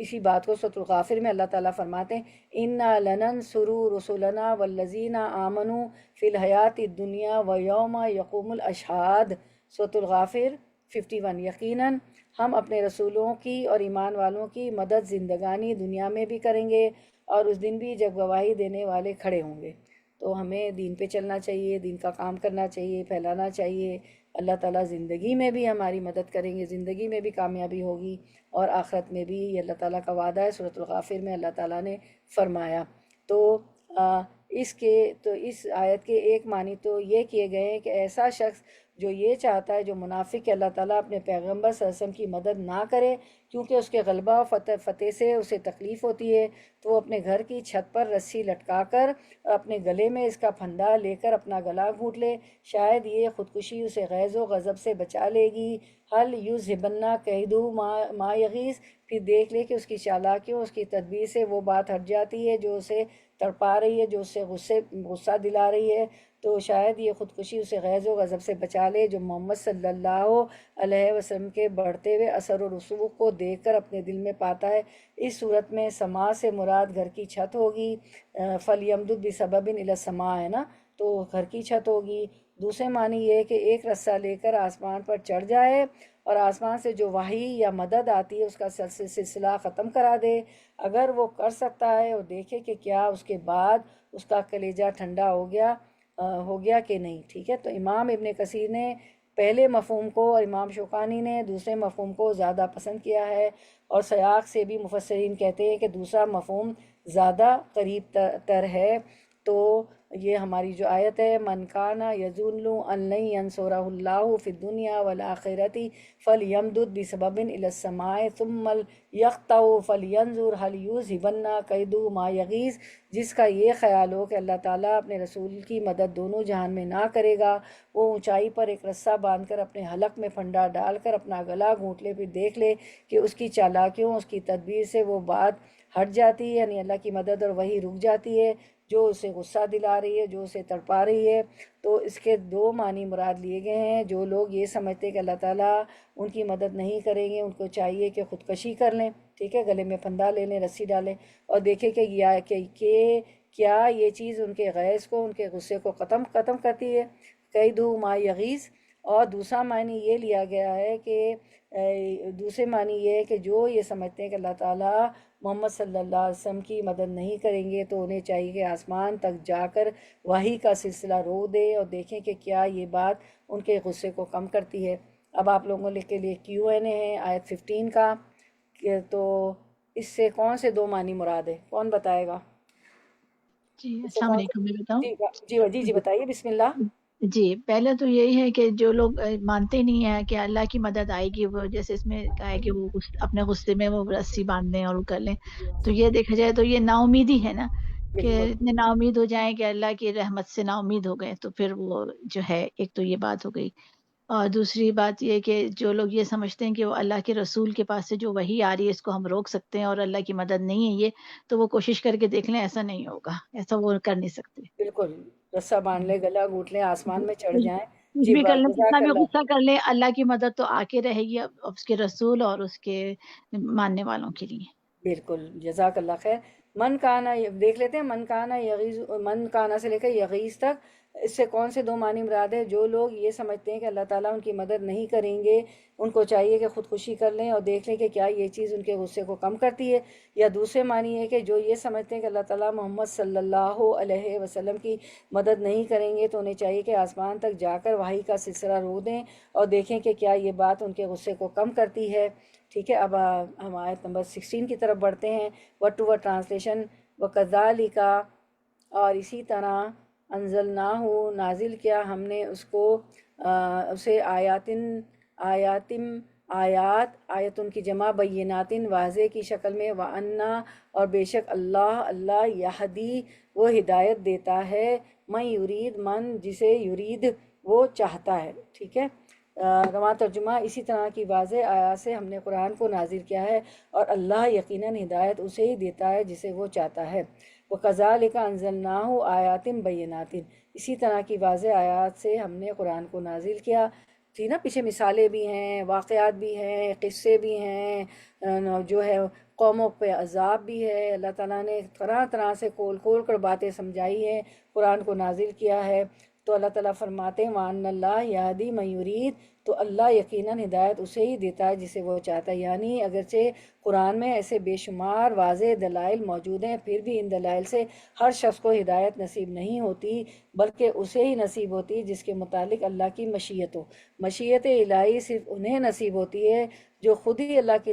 اسی بات کو سورۃ الغافر میں اللہ تعالیٰ فرماتے ہیں اِنَّا لَنَنْصُرُ رُسُلَنَا وَالَّذِينَ آمَنُوا فِي الْحَيَاةِ الدُّنْيَا وَيَوْمَ يَقُومُ الْأَشْهَادُ. سورۃ الغافر 51. یقیناً ہم اپنے رسولوں کی اور ایمان والوں کی مدد زندگانی دنیا میں بھی کریں گے اور اس دن بھی جب گواہی دینے والے کھڑے ہوں گے. تو ہمیں دین پہ چلنا چاہیے، دین کا کام کرنا چاہیے، پھیلانا چاہیے. اللہ تعالیٰ زندگی میں بھی ہماری مدد کریں گے، زندگی میں بھی کامیابی ہوگی اور آخرت میں بھی. یہ اللہ تعالیٰ کا وعدہ ہے، سورۃ الغافر میں اللہ تعالیٰ نے فرمایا. تو اس آیت کے ایک معنی تو یہ کیے گئے ہیں کہ ایسا شخص جو یہ چاہتا ہے، جو منافق کہ اللہ تعالیٰ اپنے پیغمبر صلی اللہ علیہ وسلم کی مدد نہ کرے کیونکہ اس کے غلبہ و فتح سے اسے تکلیف ہوتی ہے، تو وہ اپنے گھر کی چھت پر رسی لٹکا کر اپنے گلے میں اس کا پھندا لے کر اپنا گلا گھونٹ لے. شاید یہ خودکشی اسے غیظ و غضب سے بچا لے گی. حل یذہبن کیدہ ما یغیظ. پھر دیکھ لے کہ اس کی چالاکیوں، اس کی تدبیر سے وہ بات ہٹ جاتی ہے جو اسے تڑپا رہی ہے، جو اسے غصہ دلا رہی ہے. تو شاید یہ خودکشی اسے غیظ و غضب سے بچا لے جو محمد صلی اللہ علیہ وسلم کے بڑھتے ہوئے اثر و رسوخ کو دیکھ کر اپنے دل میں پاتا ہے. اس صورت میں سما سے مراد گھر کی چھت ہوگی. فَلْيَمْدُدْ بِسَبَبٍ إِلَى السَّمَاءِ ہے نا، تو گھر کی چھت ہوگی. دوسرے معنی یہ ہے کہ ایک رسہ لے کر آسمان پر چڑھ جائے اور آسمان سے جو وحی یا مدد آتی ہے اس کا سلسلہ ختم کرا دے. اگر وہ کر سکتا ہے اور دیکھے کہ کیا اس کے بعد اس کا کلیجہ ٹھنڈا ہو گیا کہ نہیں. ٹھیک ہے. تو امام ابن کثیر نے پہلے مفہوم کو اور امام شوکانی نے دوسرے مفہوم کو زیادہ پسند کیا ہے، اور سیاق سے بھی مفسرین کہتے ہیں کہ دوسرا مفہوم زیادہ قریب تر ہے. تو یہ ہماری جو آیت ہے من کان یظن ان لن ینصرہ اللہ فی الدنیا والآخرۃ فلیمدد بسبب الی السماء ثم یقطع فلینظر هل یذہبن کیدہ ما یغیظ. جس کا یہ خیال ہو کہ اللہ تعالیٰ اپنے رسول کی مدد دونوں جہان میں نہ کرے گا، وہ اونچائی پر ایک رسہ باندھ کر اپنے حلق میں پھندا ڈال کر اپنا گلا گھونٹ لے. پھر دیکھ لے کہ اس کی چالاکیوں، اس کی تدبیر سے وہ بات ہٹ جاتی ہے، یعنی اللہ کی مدد اور وہی رک جاتی ہے جو اسے غصہ دلا رہی ہے، جو اسے تڑپا رہی ہے. تو اس کے دو معنی مراد لیے گئے ہیں. جو لوگ یہ سمجھتے ہیں کہ اللہ تعالیٰ ان کی مدد نہیں کریں گے، ان کو چاہیے کہ خودکشی کر لیں. ٹھیک ہے. گلے میں پھندا لے لیں، رسی ڈالیں اور دیکھیں کہ کیا یہ چیز ان کے غیظ کو، ان کے غصے کو ختم کرتی ہے. کیدہ ما یغیظ. اور دوسرا معنی یہ لیا گیا ہے کہ دوسرے معنی یہ ہے کہ جو یہ سمجھتے ہیں کہ اللہ تعالیٰ محمد صلی اللہ علیہ وسلم کی مدد نہیں کریں گے تو انہیں چاہیے کہ آسمان تک جا کر وحی کا سلسلہ روک دے اور دیکھیں کہ کیا یہ بات ان کے غصے کو کم کرتی ہے۔ اب آپ لوگوں کے لیے کیو این اے ہے آیت 15 کا، کہ تو اس سے کون سے دو معنی مراد ہے؟ کون بتائے گا؟ جی اس سے السلام کون علیکم، میں سے؟ بتاؤں؟ جی بتائیے، بسم اللہ۔ جی پہلے تو یہی ہے کہ جو لوگ مانتے نہیں ہیں کہ اللہ کی مدد آئے گی، وہ جیسے اس میں کہا ہے کہ وہ اپنے غصے میں وہ رسی باندھ لیں اور وہ کر لیں، تو یہ دیکھا جائے تو یہ نا امیدی ہے نا، کہ بالکل اتنے نا امید ہو جائیں کہ اللہ کی رحمت سے نا امید ہو گئے، تو پھر وہ جو ہے ایک تو یہ بات ہو گئی۔ اور دوسری بات یہ کہ جو لوگ یہ سمجھتے ہیں کہ وہ اللہ کے رسول کے پاس سے جو وحی آ رہی ہے اس کو ہم روک سکتے ہیں اور اللہ کی مدد نہیں ہے یہ، تو وہ کوشش کر کے دیکھ لیں، ایسا نہیں ہوگا، ایسا وہ کر نہیں سکتے۔ بالکل، رسہ باندھ لے، گلا گھونٹ لیں، آسمان میں چڑھ جائیں۔ کچھ جی بھی کر لیں، کتنا جزاک بھی اللہ۔ غصہ کر لیں، اللہ کی مدد تو آ کے رہے گی اس کے رسول اور اس کے ماننے والوں کے لیے۔ بالکل، جزاک اللہ خیر۔ من کانا، دیکھ لیتے ہیں، من کانا یغیظ، من کانا سے لے کر یغیظ تک، اس سے کون سے دو معنی مراد ہے؟ جو لوگ یہ سمجھتے ہیں کہ اللہ تعالیٰ ان کی مدد نہیں کریں گے، ان کو چاہیے کہ خودکشی کر لیں اور دیکھ لیں کہ کیا یہ چیز ان کے غصے کو کم کرتی ہے۔ یا دوسرے معنی ہے کہ جو یہ سمجھتے ہیں کہ اللہ تعالیٰ محمد صلی اللہ علیہ وسلم کی مدد نہیں کریں گے تو انہیں چاہیے کہ آسمان تک جا کر وحی کا سلسلہ روک دیں اور دیکھیں کہ کیا یہ بات ان کے غصے کو کم کرتی ہے۔ ٹھیک ہے، اب ہم آیت نمبر 16 کی طرف بڑھتے ہیں، ورڈ ٹو ورڈ ٹرانسلیشن۔ وَكَذَلِكَ، اور اسی طرح، انزلناہ، نازل کیا ہم نے اس کو، اسے آیاتن آیتن کی جمع، بیناتن واضح کی شکل میں، وَأَنَّا، اور بے شک اللہ یہدی، وہ ہدایت دیتا ہے، من یرید، من جسے، یرید وہ چاہتا ہے۔ ٹھیک ہے، رواں ترجمہ، اسی طرح کی واضح آیات سے ہم نے قرآن کو نازل کیا ہے اور اللہ یقیناً ہدایت اسے ہی دیتا ہے جسے وہ چاہتا ہے۔ وَكَذَلِكَ أَنزَلْنَاهُ آيَاتٍ بَيِّنَاتٍ، اسی طرح کی واضح آیات سے ہم نے قرآن کو نازل کیا تھی نا۔ پیچھے مثالیں بھی ہیں، واقعات بھی ہیں، قصے بھی ہیں، جو ہے قوموں پہ عذاب بھی ہے، اللہ تعالیٰ نے طرح طرح سے کھول کھول کر باتیں سمجھائی ہیں، قرآن کو نازل کیا ہے۔ تو اللہ تعالیٰ فرماتے ہیں وَأَنَّ اللَّهَ يَهْدِي مَن يُرِيدُ، تو اللہ یقیناً ہدایت اسے ہی دیتا ہے جسے وہ چاہتا ہے۔ یعنی اگرچہ قرآن میں ایسے بے شمار واضح دلائل موجود ہیں، پھر بھی ان دلائل سے ہر شخص کو ہدایت نصیب نہیں ہوتی، بلکہ اسے ہی نصیب ہوتی ہے جس کے متعلق اللہ کی مشیت ہو۔ مشیت الہی صرف انہیں نصیب ہوتی ہے جو خود ہی اللہ کی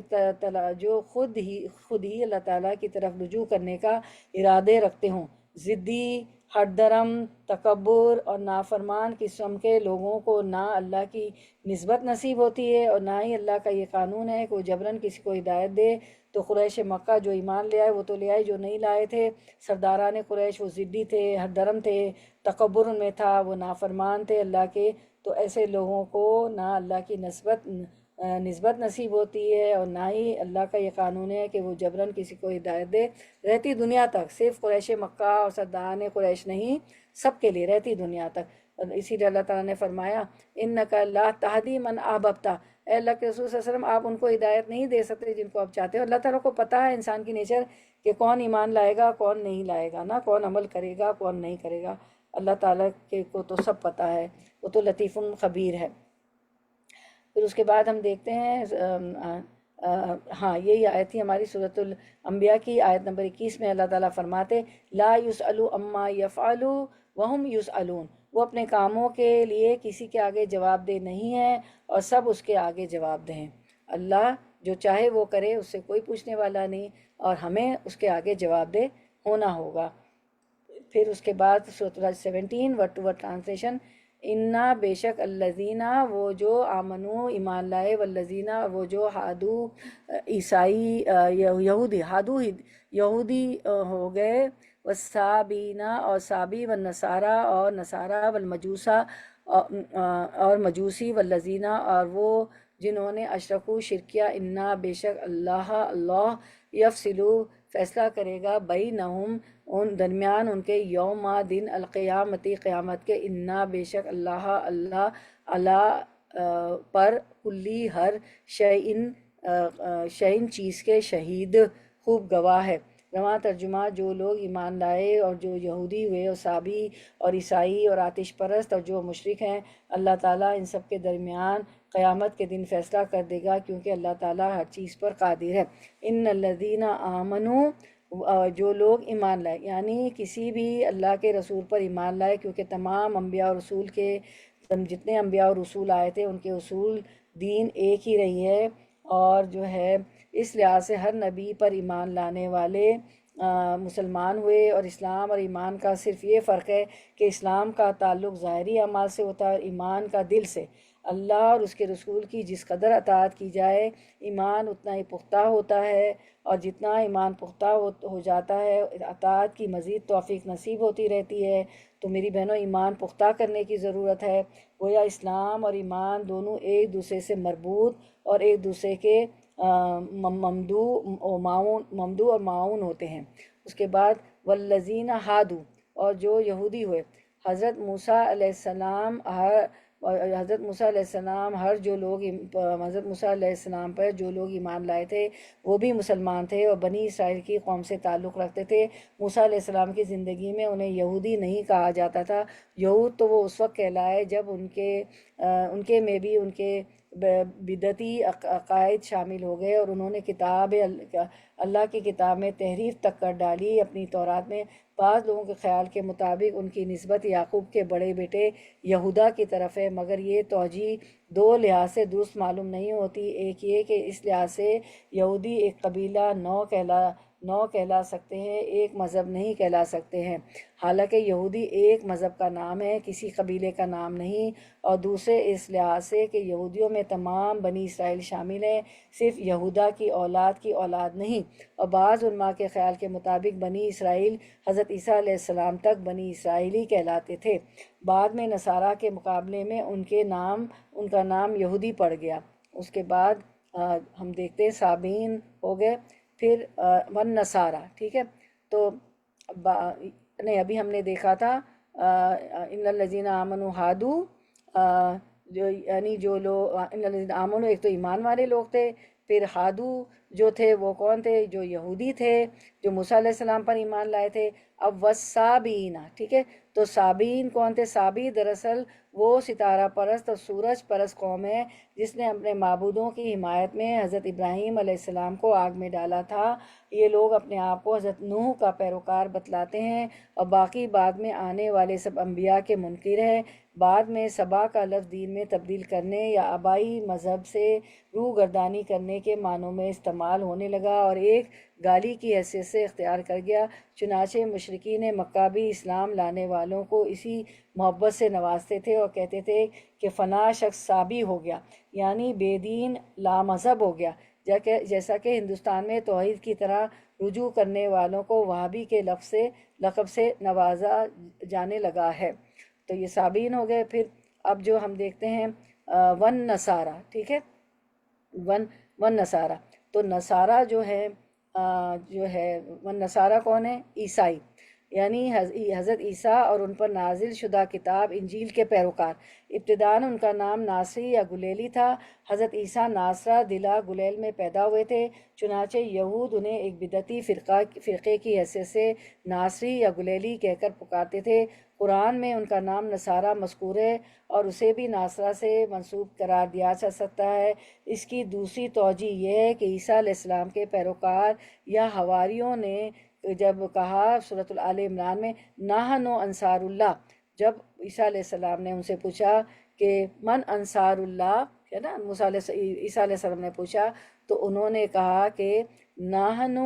خود ہی اللہ تعالیٰ کی طرف رجوع کرنے کا ارادے رکھتے ہوں۔ ضدی، ہٹ درم، تکبر اور نافرمان قسم کے لوگوں کو نہ اللہ کی نسبت نصیب ہوتی ہے اور نہ ہی اللہ کا یہ قانون ہے کہ وہ جبراً کسی کو ہدایت دے۔ تو قریش مکہ جو ایمان لے آئے وہ تو لے آئے، جو نہیں لائے تھے سرداران قریش وہ ضدی تھے، ہٹ درم تھے، تکبر ان میں تھا، وہ نافرمان تھے اللہ کے، تو ایسے لوگوں کو نہ اللہ کی نسبت نصیب ہوتی ہے اور نہ ہی اللہ کا یہ قانون ہے کہ وہ جبراً کسی کو ہدایت دے رہتی دنیا تک۔ صرف قریش مکہ اور سرداران قریش نہیں، سب کے لیے رہتی دنیا تک۔ اسی لیے اللہ تعالیٰ نے فرمایا اِنَّكَ لَا تَهْدِي مَنْ أَحْبَبْتَ، اے اللہ کے رسول صلی اللہ علیہ وسلم آپ ان کو ہدایت نہیں دے سکتے جن کو آپ چاہتے ہو۔ اللہ تعالیٰ کو پتہ ہے انسان کی نیچر کہ کون ایمان لائے گا کون نہیں لائے گا نا، کون عمل کرے گا کون نہیں کرے گا۔ اللہ تعالیٰ کے کو تو سب پتہ ہے، وہ تو لطیف خبیر ہے۔ پھر اس کے بعد ہم دیکھتے ہیں ہاں یہی آیت تھی ہماری سورۃ الانبیاء کی، آیت نمبر 21 میں اللہ تعالیٰ فرماتے لا یسألوا عما یفعلوا وہم یسألون، وہ اپنے کاموں کے لیے کسی کے آگے جواب دہ نہیں ہے اور سب اس کے آگے جواب دہ ہیں۔ اللہ جو چاہے وہ کرے، اس سے کوئی پوچھنے والا نہیں اور ہمیں اس کے آگے جواب دہ ہونا ہوگا۔ پھر اس کے بعد سورۃ 17 ورڈ ٹو ورڈ ٹرانسلیشن، انا بے شک الذینہ وہ جو آمنو ایمان لائے، والذینہ وہ جو ہادو عیسائی یہودی ہو گئے، والصابینہ اور صابی، والنصارہ اور نصارہ، والمجوسہ اور مجوسی، والذینہ اور وہ جنہوں نے اشرکو شرک کیا، انا بے شک اللہ یفصلو فیصلہ کرے گا بینہم ان درمیان ان کے، یوم دن القیامتی قیامت کے، انا بے شک اللہ پر کلی ہر شیئن چیز کے شہید خوب گواہ ہے۔ رواں ترجمہ: جو لوگ ایمان لائے اور جو یہودی ہوئے اور صابی اور عیسائی اور آتش پرست اور جو مشرک ہیں، اللہ تعالیٰ ان سب کے درمیان قیامت کے دن فیصلہ کر دے گا، کیونکہ اللہ تعالیٰ ہر چیز پر قادر ہے۔ ان الذین آمنوا، جو لوگ ایمان لائے، یعنی کسی بھی اللہ کے رسول پر ایمان لائے، کیونکہ تمام انبیاء اور رسول کے جتنے انبیاء اور رسول آئے تھے ان کے اصول دین ایک ہی رہی ہے، اور جو ہے اس لحاظ سے ہر نبی پر ایمان لانے والے مسلمان ہوئے۔ اور اسلام اور ایمان کا صرف یہ فرق ہے کہ اسلام کا تعلق ظاہری اعمال سے ہوتا ہے اور ایمان کا دل سے۔ اللہ اور اس کے رسول کی جس قدر اطاعت کی جائے، ایمان اتنا ہی پختہ ہوتا ہے، اور جتنا ایمان پختہ ہو جاتا ہے، اطاعت کی مزید توفیق نصیب ہوتی رہتی ہے۔ تو میری بہنوں، ایمان پختہ کرنے کی ضرورت ہے۔ گویا اسلام اور ایمان دونوں ایک دوسرے سے مربوط اور ایک دوسرے کے ممدو اور معاون ہوتے ہیں۔ اس کے بعد والذین ہادو، اور جو یہودی ہوئے، حضرت موسیٰ علیہ السلام حضرت موسیٰ علیہ السلام حضرت موسیٰ علیہ السلام پر جو لوگ ایمان لائے تھے وہ بھی مسلمان تھے اور بنی اسرائیل کی قوم سے تعلق رکھتے تھے۔ موسیٰ علیہ السلام کی زندگی میں انہیں یہودی نہیں کہا جاتا تھا۔ یہود تو وہ اس وقت کہلائے جب ان کے میں بھی ان کے بدعتی عقائد شامل ہو گئے، اور انہوں نے اللہ کی کتاب میں تحریف تک کر ڈالی اپنی تورات میں۔ بعض لوگوں کے خیال کے مطابق ان کی نسبت یعقوب کے بڑے بیٹے یہودا کی طرف ہے، مگر یہ توجیہ دو لحاظ سے درست معلوم نہیں ہوتی۔ ایک یہ کہ اس لحاظ سے یہودی ایک قبیلہ نو کہلا سکتے ہیں، ایک مذہب نہیں کہلا سکتے ہیں، حالانکہ یہودی ایک مذہب کا نام ہے، کسی قبیلے کا نام نہیں۔ اور دوسرے اس لحاظ سے کہ یہودیوں میں تمام بنی اسرائیل شامل ہیں، صرف یہودا کی اولاد نہیں۔ اور بعض علماء کے خیال کے مطابق بنی اسرائیل حضرت عیسیٰ علیہ السلام تک بنی اسرائیلی کہلاتے تھے۔ بعد میں نصارہ کے مقابلے میں ان کا نام یہودی پڑ گیا۔ اس کے بعد ہم دیکھتے ہیں صابین ہو گئے، پھر والنصارہ، ٹھیک ہے۔ تو نہیں، ابھی ہم نے دیکھا تھا ان الذین آمنوا ہادو، یعنی جو لوگ ان الذین آمنوا ایک تو ایمان والے لوگ تھے، پھر ہادو جو تھے وہ کون تھے؟ جو یہودی تھے، جو موسیٰ علیہ السلام پر ایمان لائے تھے۔ اب والصابین، ٹھیک ہے۔ تو صابین کون تھے؟ صابی دراصل وہ ستارہ پرست اور سورج پرست قوم ہے جس نے اپنے معبودوں کی حمایت میں حضرت ابراہیم علیہ السلام کو آگ میں ڈالا تھا۔ یہ لوگ اپنے آپ کو حضرت نوح کا پیروکار بتلاتے ہیں، اور باقی بعد میں آنے والے سب انبیاء کے منکر ہیں۔ بعد میں سبا کا لفظ دین میں تبدیل کرنے یا آبائی مذہب سے روگردانی کرنے کے معنوں میں استعمال ہونے لگا اور ایک گالی کی حیثیت سے اختیار کر گیا۔ چنانچہ مشرکین مکہ بھی اسلام لانے والوں کو اسی محبت سے نوازتے تھے اور کہتے تھے کہ فلاں شخص صابی ہو گیا، یعنی بے دین لامذہب ہو گیا، جیسا کہ ہندوستان میں توحید کی طرح رجوع کرنے والوں کو وہابی کے لقب سے نوازا جانے لگا ہے۔ تو یہ صابین ہو گئے۔ پھر اب جو ہم دیکھتے ہیں ون نصارہ، ٹھیک ہے، ون نصارہ۔ تو نصارہ جو ہے ون نصارہ کون ہے؟ عیسائی، یعنی حضرت عیسیٰ اور ان پر نازل شدہ کتاب انجیل کے پیروکار۔ ابتداً ان کا نام ناصری یا گلیلی تھا۔ حضرت عیسیٰ ناصرہ ضلع گلیل میں پیدا ہوئے تھے، چنانچہ یہود انہیں ایک بدعتی فرقے کی حیثیت سے ناصری یا گلیلی کہہ کر پکارتے تھے۔ قرآن میں ان کا نام نصارہ مذکور ہے اور اسے بھی ناصرہ سے منسوب قرار دیا جا سکتا ہے۔ اس کی دوسری توجہ یہ ہے کہ عیسیٰ علیہ السلام کے پیروکار یا حواریوں نے جب کہا سورۃ آل عمران میں نحن انصار اللہ، جب عیسیٰ علیہ السلام نے ان سے پوچھا کہ من انصار اللہ، ہے نا، عیسیٰ علیہ السلام نے پوچھا تو انہوں نے کہا کہ نحن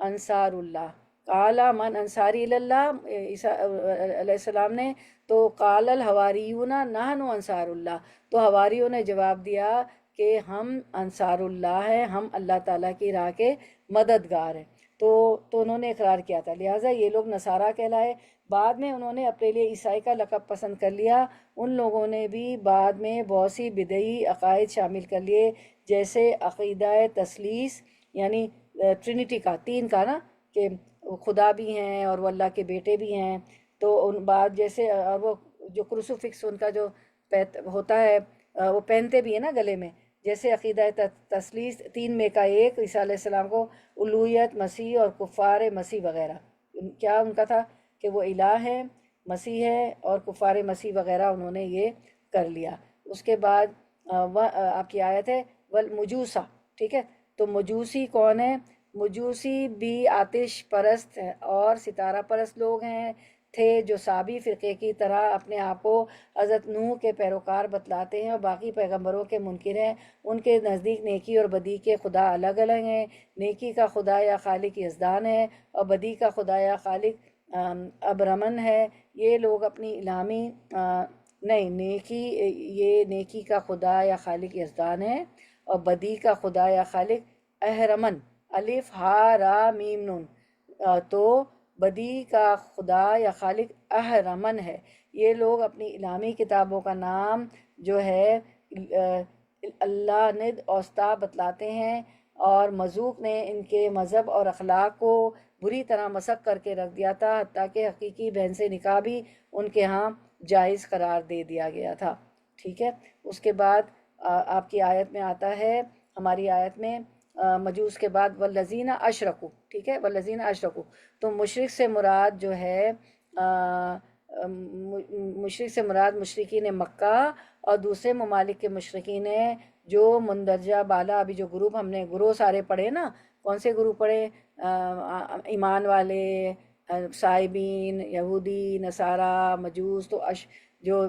انصار اللہ۔ قال من انصاری اللہ، عیسیٰ علیہ السلام نے تو قال الحواریون نحن انصار اللہ، تو حواریوں نے جواب دیا کہ ہم انصار اللہ ہیں، ہم اللہ تعالیٰ کی راہ کے مددگار ہیں۔ تو انہوں نے اقرار کیا تھا، لہٰذا یہ لوگ نصارہ کہلائے۔ بعد میں انہوں نے اپنے لیے عیسائی کا لقب پسند کر لیا۔ ان لوگوں نے بھی بعد میں بہت سی بدعی عقائد شامل کر لیے، جیسے عقیدہ تثلیث، یعنی ٹرینٹی کا، تین کا نا، کہ خدا بھی ہیں اور وہ اللہ کے بیٹے بھی ہیں۔ تو ان بعد جیسے وہ جو کروسیفکس ان کا جو ہوتا ہے وہ پہنتے بھی ہیں نا گلے میں، جیسے عقیدہ تثلیث، تین میں کا ایک، عیسیٰ علیہ السلام کو الوہیت، مسیح اور کفار مسیح وغیرہ، کیا ان کا تھا کہ وہ الہ ہے، مسیح ہے، اور کفار مسیح وغیرہ انہوں نے یہ کر لیا۔ اس کے بعد آپ کی آیت ہے والمجوسہ، ٹھیک ہے، تو مجوسی کون ہے؟ مجوسی بھی آتش پرست اور ستارہ پرست لوگ ہیں تھے، جو سابی فرقے کی طرح اپنے آپ کو حضرت نوح کے پیروکار بتلاتے ہیں اور باقی پیغمبروں کے منکر ہیں۔ ان کے نزدیک نیکی اور بدی کے خدا الگ الگ ہیں۔ نیکی کا خدا یا خالق یزدان ہے اور بدی کا خدا یا خالق ابرمن ہے۔ یہ لوگ اپنی الہامی نہیں، یہ نیکی کا خدا یا خالق یزدان ہے اور بدی کا خدا یا خالق اہرمن، الف ہا را میم نون، تو بدی کا خدا یا خالق اہرمن ہے۔ یہ لوگ اپنی الہامی کتابوں کا نام جو ہے اللہ ند اوستا بتلاتے ہیں، اور مذوق نے ان کے مذہب اور اخلاق کو بری طرح مسخ کر کے رکھ دیا تھا، حتیٰ کہ حقیقی بہن سے نکاح بھی ان کے ہاں جائز قرار دے دیا گیا تھا، ٹھیک ہے۔ اس کے بعد آپ کی آیت میں آتا ہے، ہماری آیت میں مجوس کے بعد والذین اشرکوا، ٹھیک ہے، والذین اشرکوا، تو مشرک سے مراد جو ہے مشرک سے مراد مشرکین مکہ اور دوسرے ممالک کے مشرکین ہیں، جو مندرجہ بالا ابھی جو گروپ ہم نے گروہ سارے پڑھے نا، کون سے گروپ پڑھے؟ ایمان والے، صائبین، یہودی، نصارہ، مجوس، تو جو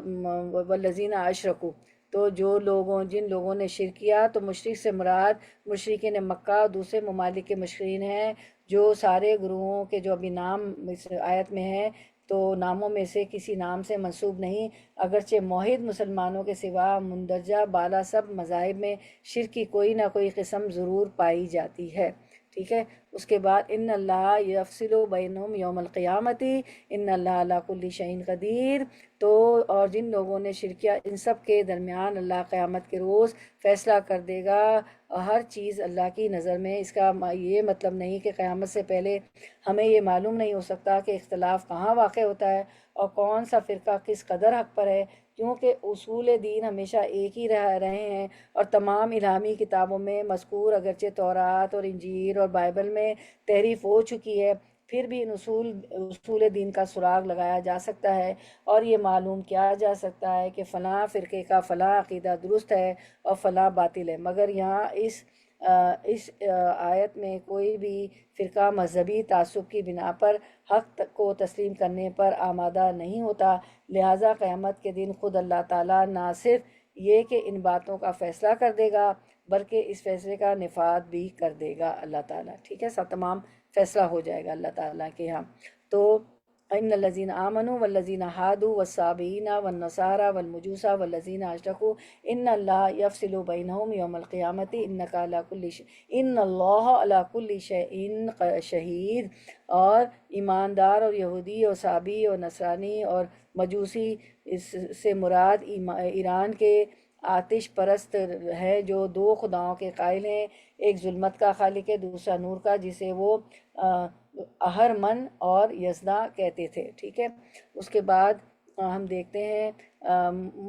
والذین اشرکوا، تو جن لوگوں نے شرک کیا، تو مشرک سے مراد مشرکین مکہ اور دوسرے ممالک کے مشرکین ہیں، جو سارے گروہوں کے جو ابھی نام اس آیت میں ہیں، تو ناموں میں سے کسی نام سے منسوب نہیں، اگرچہ موحد مسلمانوں کے سوا مندرجہ بالا سب مذاہب میں شرک کی کوئی نہ کوئی قسم ضرور پائی جاتی ہے، ٹھیک ہے۔ اس کے بعد ان اللہ یفصل بینہم یوم القیامتی ان اللہ علی کل شیء قدیر، تو اور جن لوگوں نے شرک کیا ان سب کے درمیان اللہ قیامت کے روز فیصلہ کر دے گا، ہر چیز اللہ کی نظر میں۔ اس کا یہ مطلب نہیں کہ قیامت سے پہلے ہمیں یہ معلوم نہیں ہو سکتا کہ اختلاف کہاں واقع ہوتا ہے اور کون سا فرقہ کس قدر حق پر ہے، کیونکہ اصول دین ہمیشہ ایک ہی رہے ہیں، اور تمام الہامی کتابوں میں مذکور، اگرچہ تورات اور انجیل اور بائبل میں تحریف ہو چکی ہے، پھر بھی ان اصول دین کا سراغ لگایا جا سکتا ہے اور یہ معلوم کیا جا سکتا ہے کہ فلاں فرقے کا فلاں عقیدہ درست ہے اور فلاں باطل ہے، مگر یہاں اس آیت میں کوئی بھی فرقہ مذہبی تعصب کی بنا پر حق کو تسلیم کرنے پر آمادہ نہیں ہوتا، لہٰذا قیامت کے دن خود اللہ تعالیٰ نہ صرف یہ کہ ان باتوں کا فیصلہ کر دے گا، بلکہ اس فیصلے کا نفاذ بھی کر دے گا اللہ تعالیٰ، ٹھیک ہے، سب تمام فیصلہ ہو جائے گا اللہ تعالیٰ کے ہاں۔ تو ان الذین آمنوا والذین ہادوا والصابئین والنصارى والمجوس والذین اشرکوا ان اللہ یفصل بینہم یوم القیامۃ ان اللہ علی کل شیء شہید، اور ایماندار اور یہودی اور صابی اور نصرانی اور مجوسی، اس سے مراد ایران کے آتش پرست ہے، جو دو خداؤں کے قائل ہیں، ایک ظلمت کا خالق ہے، دوسرا نور کا، جسے وہ اہرمن اور یزدا کہتے تھے، ٹھیک ہے۔ اس کے بعد ہم دیکھتے ہیں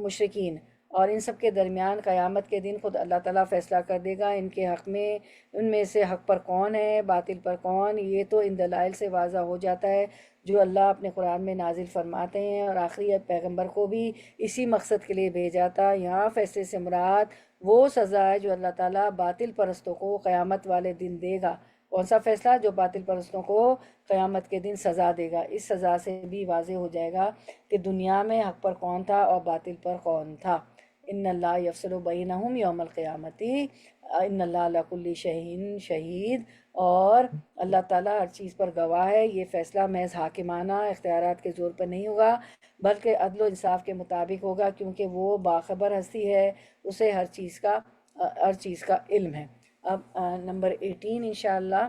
مشرکین، اور ان سب کے درمیان قیامت کے دن خود اللہ تعالیٰ فیصلہ کر دے گا ان کے حق میں، ان میں سے حق پر کون ہے، باطل پر کون، یہ تو ان دلائل سے واضح ہو جاتا ہے جو اللہ اپنے قرآن میں نازل فرماتے ہیں، اور آخری پیغمبر کو بھی اسی مقصد کے لیے بھیجا تھا۔ یہاں فیصلے سے مراد وہ سزا ہے جو اللہ تعالیٰ باطل پرستوں کو قیامت والے دن دے گا۔ کون سا فیصلہ؟ جو باطل پرستوں کو قیامت کے دن سزا دے گا۔ اس سزا سے بھی واضح ہو جائے گا کہ دنیا میں حق پر کون تھا اور باطل پر کون تھا۔ ان اللہ یفصل بینہم یوم القیامۃ ان اللہ علی کل شیء شہید، اور اللہ تعالیٰ ہر چیز پر گواہ ہے۔ یہ فیصلہ محض حاکمانہ اختیارات کے زور پر نہیں ہوگا، بلکہ عدل و انصاف کے مطابق ہوگا، کیونکہ وہ باخبر ہستی ہے، اسے ہر چیز کا علم ہے۔ اب نمبر 18 انشاءاللہ،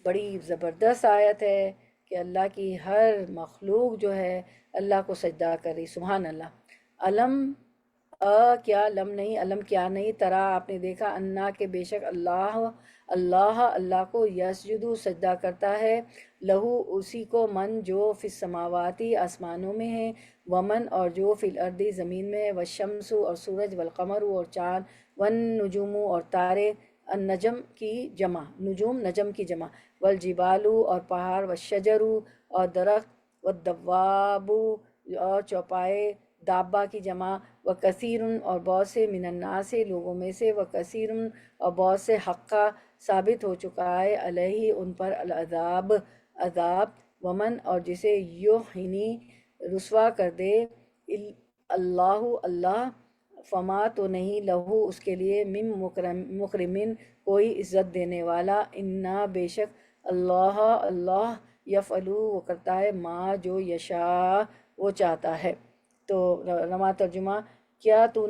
بڑی زبردست آیت ہے کہ اللہ کی ہر مخلوق جو ہے اللہ کو سجدہ کر رہی، سبحان اللہ۔ علم کیا لم نہیں، علم کیا نہیں، ترا آپ نے دیکھا، انا کہ بے شک اللہ اللہ اللہ کو یسجدو سجدہ کرتا ہے، لہو اسی کو، من جو فی السماواتی آسمانوں میں ہے، ومن اور جو فی الارضی زمین میں ہے، والشمس اور سورج، والقمر اور چاند، والنجوم اور تارے، النجم کی جمع، نجوم نجم کی جمع، والجبال اور پہاڑ، والشجر اور درخت، والدواب اور چوپائے، دابہ کی جمع، وکثیر اور بہت سے، من الناس لوگوں میں سے، وکثیر اور بہت سے، حقہ ثابت ہو چکا ہے، علیہ ان پر، العذاب عذاب، ومن اور جسے یوہنی رسوا کر دے، اللہ اللہ، فما تو نہیں، لہو اس کے لیے، من مکرمن کوئی عزت دینے والا، انا بے شک، اللہ اللہ، یفعلو وہ کرتا ہے، ما جو یشاء وہ چاہتا ہے۔ تو رواں ترجمہ، کیا تو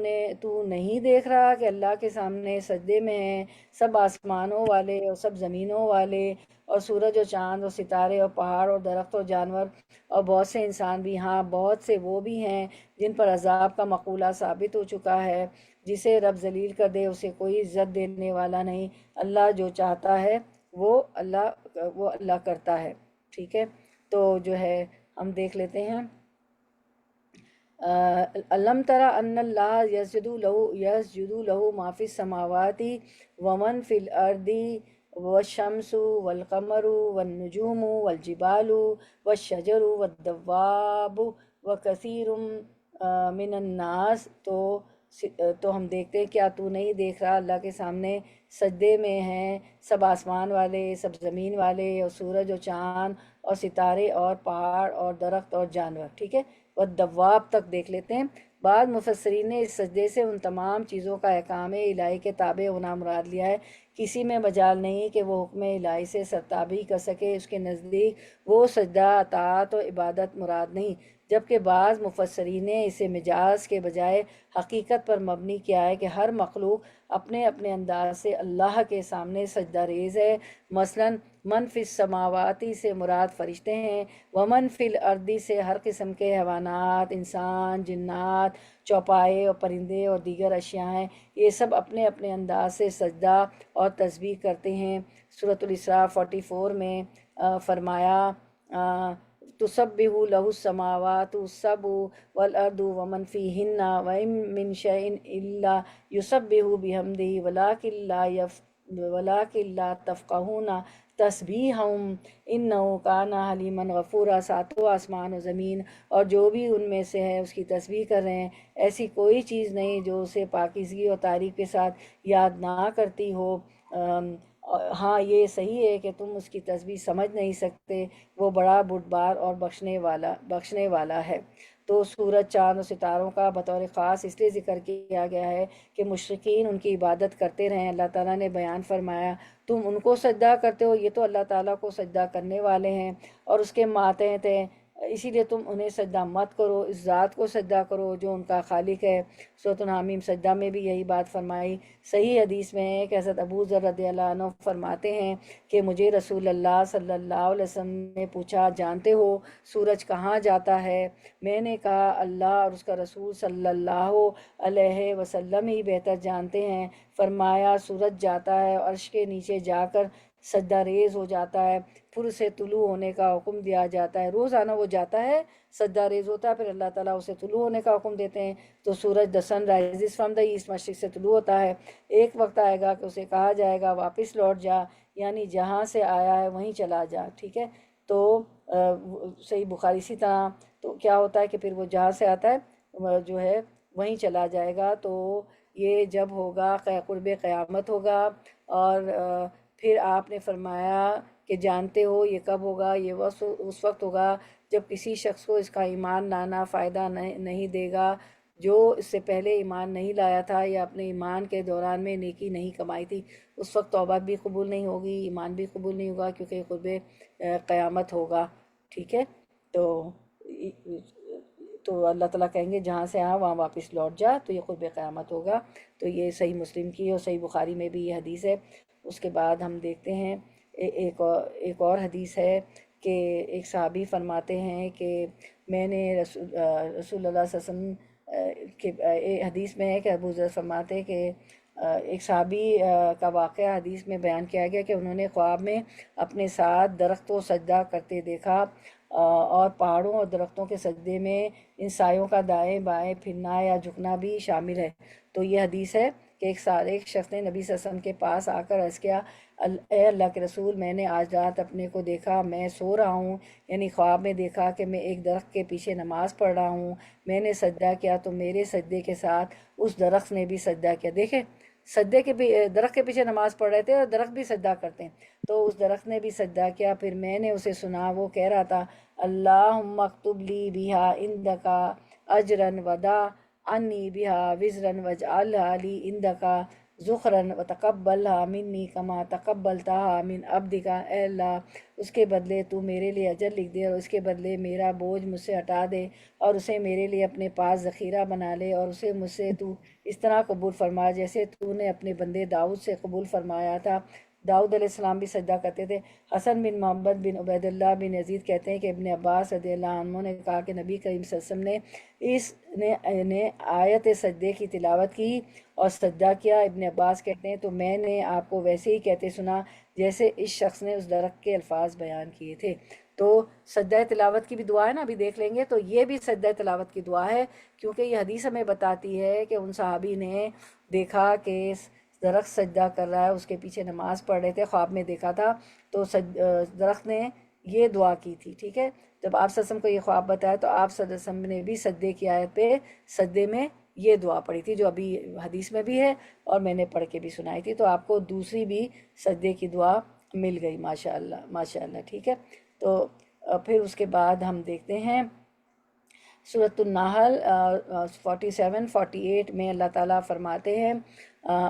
نہیں دیکھ رہا کہ اللہ کے سامنے سجدے میں ہیں سب آسمانوں والے اور سب زمینوں والے، اور سورج اور چاند اور ستارے اور پہاڑ اور درخت اور جانور اور بہت سے انسان بھی، ہاں بہت سے وہ بھی ہیں جن پر عذاب کا مقولہ ثابت ہو چکا ہے، جسے رب ذلیل کر دے اسے کوئی عزت دینے والا نہیں، اللہ جو چاہتا ہے وہ اللہ کرتا ہے۔ ٹھیک ہے، تو جو ہے ہم دیکھ لیتے ہیں، الم ترى ان اللہ یسجد لہ ما فی السماوات ومن فی الارض والشمس والقمر والنجوم والجبال والشجر والدواب وکثیر من الناس، تو ہم دیکھتے، کیا تو نہیں دیکھ رہا اللہ کے سامنے سجدے میں ہیں سب آسمان والے، سب زمین والے، اور سورج اور چاند اور ستارے اور پہاڑ اور درخت اور جانور۔ ٹھیک ہے، والدواب تک دیکھ لیتے ہیں۔ بعض مفسرین نے اس سجدے سے ان تمام چیزوں کا احکام الہی کے تابع ہونا مراد لیا ہے، کسی میں مجال نہیں کہ وہ حکم الہی سے سرتابی کر سکے، اس کے نزدیک وہ سجدہ اطاعت و عبادت مراد نہیں، جبکہ بعض مفسرین نے اسے مجاز کے بجائے حقیقت پر مبنی کیا ہے کہ ہر مخلوق اپنے اپنے انداز سے اللہ کے سامنے سجدہ ریز ہے، مثلا من فی السماواتی سے مراد فرشتے ہیں، ومن فی الارضی سے ہر قسم کے حیوانات، انسان، جنات، چوپائے اور پرندے اور دیگر اشیاء ہیں، یہ سب اپنے اپنے انداز سے سجدہ اور تسبیح کرتے ہیں۔ سورۃ الاسراء 44 میں فرمایا، تسبح لہ السماوات السبع والارض ومن فیہن وإن من شیء الا یسبح بحمدہ ولکن لا تفقہون تسبیحہم انہ کان حلیما غفورا۔ ساتوں آسمان و زمین اور جو بھی ان میں سے ہے اس کی تسبیح کر رہے ہیں، ایسی کوئی چیز نہیں جو اسے پاکیزگی اور تعریف کے ساتھ یاد نہ کرتی ہو۔ ہاں یہ صحیح ہے کہ تم اس کی تسبیح سمجھ نہیں سکتے، وہ بڑا بردبار اور بخشنے والا ہے۔ تو سورج، چاند و ستاروں کا بطور خاص اس لیے ذکر کیا گیا ہے کہ مشرکین ان کی عبادت کرتے رہیں۔ اللہ تعالیٰ نے بیان فرمایا، تم ان کو سجدہ کرتے ہو، یہ تو اللہ تعالیٰ کو سجدہ کرنے والے ہیں اور اس کے ماتحت ہیں، اسی لیے تم انہیں سجدہ مت کرو، اس ذات کو سجدہ کرو جو ان کا خالق ہے۔ سورۃ الحامیم سجدہ میں بھی یہی بات فرمائی۔ صحیح حدیث میں ہے کہ حضرت ابو ذر رضی اللہ عنہ فرماتے ہیں کہ مجھے رسول اللہ صلی اللہ علیہ وسلم نے پوچھا، جانتے ہو سورج کہاں جاتا ہے؟ میں نے کہا اللہ اور اس کا رسول صلی اللہ علیہ وسلم ہی بہتر جانتے ہیں۔ فرمایا سورج جاتا ہے، عرش کے نیچے جا کر سجدہ ریز ہو جاتا ہے، پھر اسے طلوع ہونے کا حکم دیا جاتا ہے، روزانہ وہ جاتا ہے سجدہ ریز ہوتا ہے، پھر اللہ تعالیٰ اسے طلوع ہونے کا حکم دیتے ہیں۔ تو سورج the sun rises from the east، مشرق سے طلوع ہوتا ہے، ایک وقت آئے گا کہ اسے کہا جائے گا واپس لوٹ جا، یعنی جہاں سے آیا ہے وہیں چلا جا۔ ٹھیک ہے، تو صحیح بخاری اسی طرح، تو کیا ہوتا ہے کہ پھر وہ جہاں سے آتا ہے جو ہے وہیں چلا جائے گا۔ تو یہ جب ہوگا قرب قیامت ہوگا، اور پھر آپ نے فرمایا کہ جانتے ہو یہ کب ہوگا؟ یہ اس وقت ہوگا جب کسی شخص کو اس کا ایمان لانا فائدہ نہیں دے گا جو اس سے پہلے ایمان نہیں لایا تھا یا اپنے ایمان کے دوران میں نیکی نہیں کمائی تھی۔ اس وقت توبہ بھی قبول نہیں ہوگی، ایمان بھی قبول نہیں ہوگا، کیونکہ قرب قیامت ہوگا۔ ٹھیک ہے، تو اللہ تعالیٰ کہیں گے جہاں سے وہاں واپس لوٹ جا، تو یہ قرب قیامت ہوگا۔ تو یہ صحیح مسلم کی اور صحیح بخاری میں بھی یہ حدیث ہے۔ اس کے بعد ہم دیکھتے ہیں ایک اور حدیث ہے کہ ایک صحابی فرماتے ہیں کہ میں نے رسول اللہ صلی اللہ علیہ وسلم کے حدیث میں ہے کہ ابو ذر فرماتے ہیں کہ ایک صحابی کا واقعہ حدیث میں بیان کیا گیا کہ انہوں نے خواب میں اپنے ساتھ درخت و سجدہ کرتے دیکھا، اور پہاڑوں اور درختوں کے سجدے میں ان سایوں کا دائیں بائیں پھرنا یا جھکنا بھی شامل ہے۔ تو یہ حدیث ہے کہ ایک شخص نے نبی صلی اللہ علیہ وسلم کے پاس آ کر عرض کیا، اے اللہ کے رسول، میں نے آج رات اپنے کو دیکھا، میں سو رہا ہوں، یعنی خواب میں دیکھا کہ میں ایک درخت کے پیچھے نماز پڑھ رہا ہوں، میں نے سجدہ کیا تو میرے سجدے کے ساتھ اس درخت نے بھی سجدہ کیا۔ دیکھیں، سجدے کے درخت کے پیچھے نماز پڑھ رہے تھے اور درخت بھی سجدہ کرتے ہیں، تو اس درخت نے بھی سجدہ کیا۔ پھر میں نے اسے سنا، وہ کہہ رہا تھا، اللہم اکتب لی بہا عندکا اجرن ودا انی بہا وزرن وجعلہا لی عندکا ذخرن وتقبلہا منی کما تقبلتہا من عبدکا۔ اے اللہ، اس کے بدلے تو میرے لیے اجر لکھ دے، اور اس کے بدلے میرا بوجھ مجھ سے ہٹا دے، اور اسے میرے لیے اپنے پاس ذخیرہ بنا لے، اور اسے مجھ سے تو اس طرح قبول فرما جیسے تو نے اپنے بندے داؤد سے قبول فرمایا تھا۔ داؤد علیہ السلام بھی سجدہ کرتے تھے۔ حسن بن محمد بن عبید اللہ بن یزید کہتے ہیں کہ ابن عباس رضی اللہ عنہ نے کہا کہ نبی کریم صلی اللہ علیہ وسلم نے آیت سجدے کی تلاوت کی اور سجدہ کیا۔ ابن عباس کہتے ہیں تو میں نے آپ کو ویسے ہی کہتے سنا جیسے اس شخص نے اس درخت کے الفاظ بیان کیے تھے۔ تو سجدہ تلاوت کی بھی دعا ہے نا، ابھی دیکھ لیں گے، تو یہ بھی سجدہ تلاوت کی دعا ہے، کیونکہ یہ حدیث ہمیں بتاتی ہے کہ ان صحابی نے دیکھا کہ درخت سجدہ کر رہا ہے، اس کے پیچھے نماز پڑھ رہے تھے، خواب میں دیکھا تھا، تو درخت نے یہ دعا کی تھی، ٹھیک ہے۔ جب آپ صلی اللہ علیہ وسلم کو یہ خواب بتایا تو آپ صلی اللہ علیہ وسلم نے بھی سجدے کی آیت پہ سجدے میں یہ دعا پڑھی تھی، جو ابھی حدیث میں بھی ہے اور میں نے پڑھ کے بھی سنائی تھی، تو آپ کو دوسری بھی سجدے کی دعا مل گئی، ماشاءاللہ ماشاءاللہ، ٹھیک ہے۔ تو پھر اس کے بعد ہم دیکھتے ہیں سورۃ النحل 47-48 میں اللہ تعالیٰ فرماتے ہیں،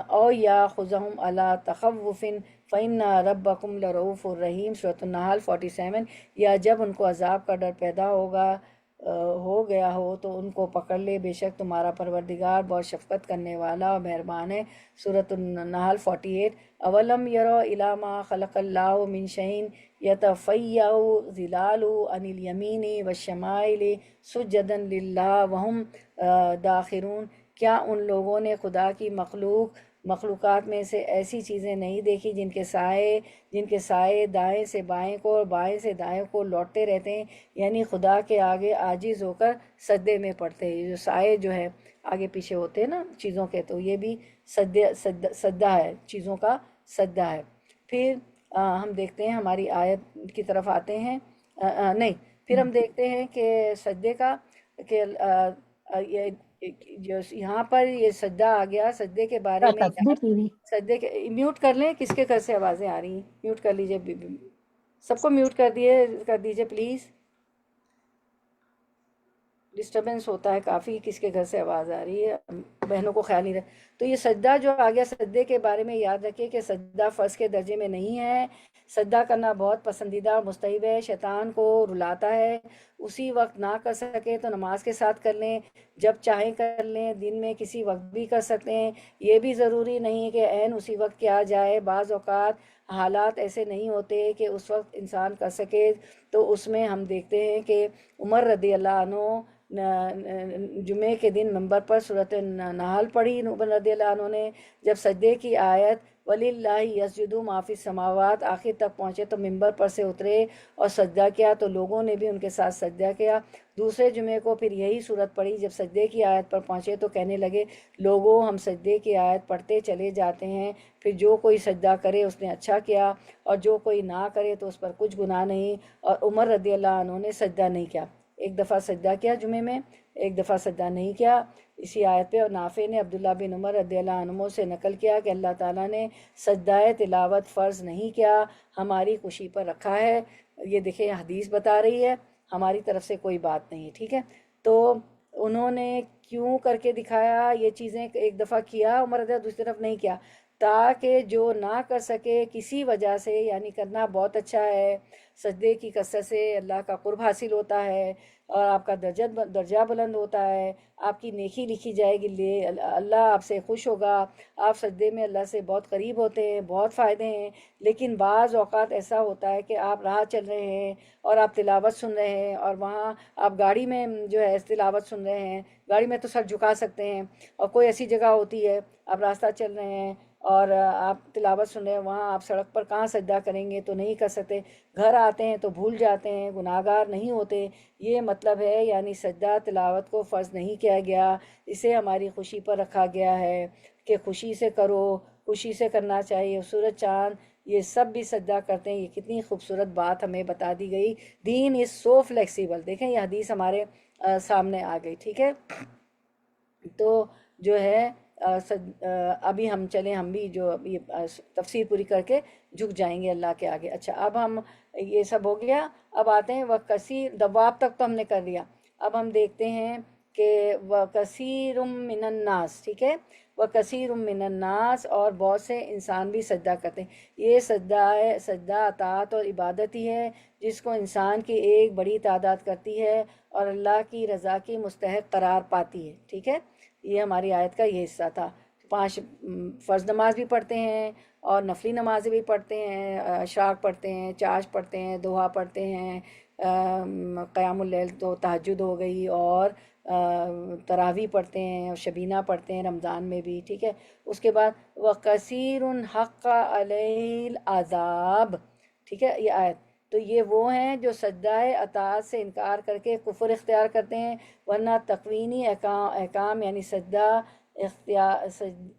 او یا خذہم علی تخوف فإن ربکم لرؤوف الرحیم۔ سورۃ النحل 47، یا جب ان کو عذاب کا ڈر پیدا ہو گیا ہو تو ان کو پکڑ لے، بے شک تمہارا پروردگار بہت شفقت کرنے والا اور مہربان ہے۔ سورۃ النحل 48، اولم یروا الی ما خلق اللہ من شیء یتفیأ ظلالہ عن الیمین والشمائل سجدا للہ وہم داخرون۔ کیا ان لوگوں نے خدا کی مخلوقات میں سے ایسی چیزیں نہیں دیکھی جن کے سائے دائیں سے بائیں کو اور بائیں سے دائیں کو لوٹتے رہتے ہیں، یعنی خدا کے آگے عاجز ہو کر سجدے میں پڑتے ہیں۔ یہ جو سائے جو ہے آگے پیچھے ہوتے ہیں نا چیزوں کے، تو یہ بھی سجدہ ہے، چیزوں کا سجدہ ہے۔ پھر ہم دیکھتے ہیں، ہماری آیت کی طرف آتے ہیں، نہیں، پھر ہم دیکھتے ہیں کہ سجدے کا، کہ جو یہاں پر یہ سجدہ آ گیا، سجدے کے بارے میں سجدے کے میوٹ کر لیں، کس کے گھر سے آوازیں آ رہی ہیں، میوٹ کر لیجئے، سب کو میوٹ کر دیجئے پلیز، ڈسٹربنس ہوتا ہے کافی، کس کے گھر سے آواز آ رہی ہے، بہنوں کو خیال نہیں رہا۔ تو یہ سجدہ جو آ گیا، سجدے کے بارے میں یاد رکھیں کہ سجدہ فرض کے درجے میں نہیں ہے، سجدہ کرنا بہت پسندیدہ اور مستحب ہے، شیطان کو رلاتا ہے، اسی وقت نہ کر سکے تو نماز کے ساتھ کر لیں، جب چاہیں کر لیں، دن میں کسی وقت بھی کر سکتے ہیں، یہ بھی ضروری نہیں کہ عین اسی وقت کیا جائے، بعض اوقات حالات ایسے نہیں ہوتے کہ اس وقت انسان کر سکے، تو اس میں ہم دیکھتے ہیں کہ عمر رضی اللہ عنہ جمعے کے دن ممبر پر سورۃ النحل پڑھی عمر رضی اللہ عنہ نے، جب سجدے کی آیت وَلِلَّهِ يَسْجُدُ مَا فِي السَّمَاوَاتِ آخر تک پہنچے تو ممبر پر سے اترے اور سجدہ کیا، تو لوگوں نے بھی ان کے ساتھ سجدہ کیا۔ دوسرے جمعے کو پھر یہی صورت پڑھی، جب سجدے کی آیت پر پہنچے تو کہنے لگے، لوگوں ہم سجدے کی آیت پڑھتے چلے جاتے ہیں، پھر جو کوئی سجدہ کرے اس نے اچھا کیا، اور جو کوئی نہ کرے تو اس پر کچھ گناہ نہیں، اور عمر رضی اللہ عنہ نے سجدہ نہیں کیا، ایک دفعہ سجدہ کیا جمعے میں، ایک دفعہ سجدہ نہیں کیا اسی آیت پہ۔ اور نافع نے عبداللہ بن عمر رضی اللہ عنہ سے نقل کیا کہ اللہ تعالیٰ نے سجدہ تلاوت فرض نہیں کیا، ہماری خوشی پر رکھا ہے۔ یہ دیکھیں حدیث بتا رہی ہے، ہماری طرف سے کوئی بات نہیں ہے، ٹھیک ہے۔ تو انہوں نے کیوں کر کے دکھایا یہ چیزیں، ایک دفعہ کیا عمر رضی اللہ، دوسری طرف نہیں کیا، تاکہ جو نہ کر سکے کسی وجہ سے، یعنی کرنا بہت اچھا ہے، سجدے کی کثرت سے اللہ کا قرب حاصل ہوتا ہے اور آپ کا درجہ بلند ہوتا ہے، آپ کی نیکی لکھی جائے گی، اللہ آپ سے خوش ہوگا، آپ سجدے میں اللہ سے بہت قریب ہوتے ہیں، بہت فائدے ہیں۔ لیکن بعض اوقات ایسا ہوتا ہے کہ آپ راہ چل رہے ہیں اور آپ تلاوت سن رہے ہیں، اور وہاں آپ گاڑی میں جو ہے تلاوت سن رہے ہیں، گاڑی میں تو سر جھکا سکتے ہیں، اور کوئی ایسی جگہ ہوتی ہے آپ راستہ چل رہے ہیں اور آپ تلاوت سن رہے ہیں، وہاں آپ سڑک پر کہاں سجدہ کریں گے، تو نہیں کر سکتے، گھر آتے ہیں تو بھول جاتے ہیں، گناہ گار نہیں ہوتے، یہ مطلب ہے۔ یعنی سجدہ تلاوت کو فرض نہیں کیا گیا، اسے ہماری خوشی پر رکھا گیا ہے کہ خوشی سے کرو، خوشی سے کرنا چاہیے۔ سورج، چاند، یہ سب بھی سجدہ کرتے ہیں، یہ کتنی خوبصورت بات ہمیں بتا دی گئی۔ دین از سو فلیکسیبل، دیکھیں یہ حدیث ہمارے سامنے آ گئی، ٹھیک ہے۔ تو جو ہے ابھی ہم چلیں، ہم بھی جو ابھی تفسیر پوری کر کے جھک جائیں گے اللہ کے آگے۔ اچھا، اب ہم یہ سب ہو گیا، اب آتے ہیں وَكَثِيرٌ، دواب تک تو ہم نے کر لیا، اب ہم دیکھتے ہیں کہ وَكَثِيرٌ مِّنَ النَّاسِ، ٹھیک ہے، وَكَثِيرٌ مِّنَ النَّاسِ، اور بہت سے انسان بھی سجدہ کرتے ہیں۔ یہ سجدہ اطاعت اور عبادت ہی ہے جس کو انسان کی ایک بڑی تعداد کرتی ہے اور اللہ کی رضا کی مستحق قرار پاتی ہے، ٹھیک ہے۔ یہ ہماری آیت کا یہ حصہ تھا۔ 5 فرض نماز بھی پڑھتے ہیں اور نفلی نمازیں بھی پڑھتے ہیں، اشراق پڑھتے ہیں، چاش پڑھتے ہیں، دوحہ پڑھتے ہیں، قیام اللیل تو تہجد ہو گئی، اور تراویح پڑھتے ہیں اور شبینہ پڑھتے ہیں رمضان میں بھی، ٹھیک ہے۔ اس کے بعد وَكَثِيرٌ حَقَّ عَلَيْهِ الْعَذَابُ، ٹھیک ہے، یہ آیت۔ تو یہ وہ ہیں جو سجدہ اطاعت سے انکار کر کے کفر اختیار کرتے ہیں، ورنہ تقوینی احکام یعنی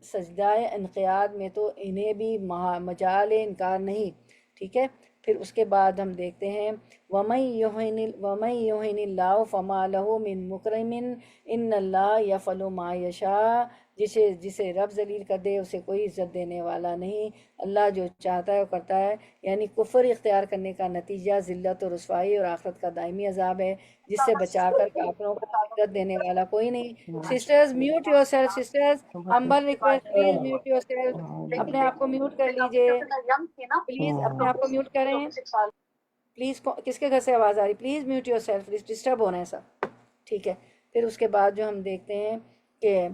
سجدہ انقیاد میں تو انہیں بھی مجال انکار نہیں، ٹھیک ہے۔ پھر اس کے بعد ہم دیکھتے ہیں وَمَن يُهِنِ اللَّهُ فَمَا لَهُ مِن مُكْرِمٍ إِنَّ اللَّهَ يَفْعَلُ مَا يَشَاءُ، جسے رب ذلیل کر دے اسے کوئی عزت دینے والا نہیں، اللہ جو چاہتا ہے وہ کرتا ہے۔ یعنی کفر اختیار کرنے کا نتیجہ ذلت و رسوائی اور آخرت کا دائمی عذاب ہے، جس سے بچا کر کافروں کو عزت دینے والا کوئی نہیں۔ Sisters mute your self, sisters humble request, please mute your self, اپنے آپ کو میوٹ کر لیجئے، پلیز اپنے آپ کو میوٹ کریں، پلیز۔ کس کے گھر سے آواز آ رہی؟ Please mute yourself, please, disturb ہو رہے ہیں سب، ٹھیک ہے۔ پھر اس کے بعد جو ہم دیکھتے ہیں کہ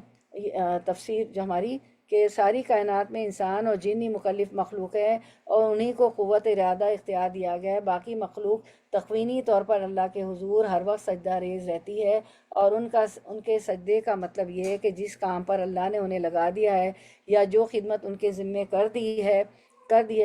تفسیر جو ہماری کہ ساری کائنات میں انسان اور جن ہی مکلف مخلوق ہے اور انہی کو قوت ارادہ اختیار دیا گیا ہے، باقی مخلوق تخوینی طور پر اللہ کے حضور ہر وقت سجدہ ریز رہتی ہے، اور ان کے سجدے کا مطلب یہ ہے کہ جس کام پر اللہ نے انہیں لگا دیا ہے یا جو خدمت ان کے ذمے کر دی ہے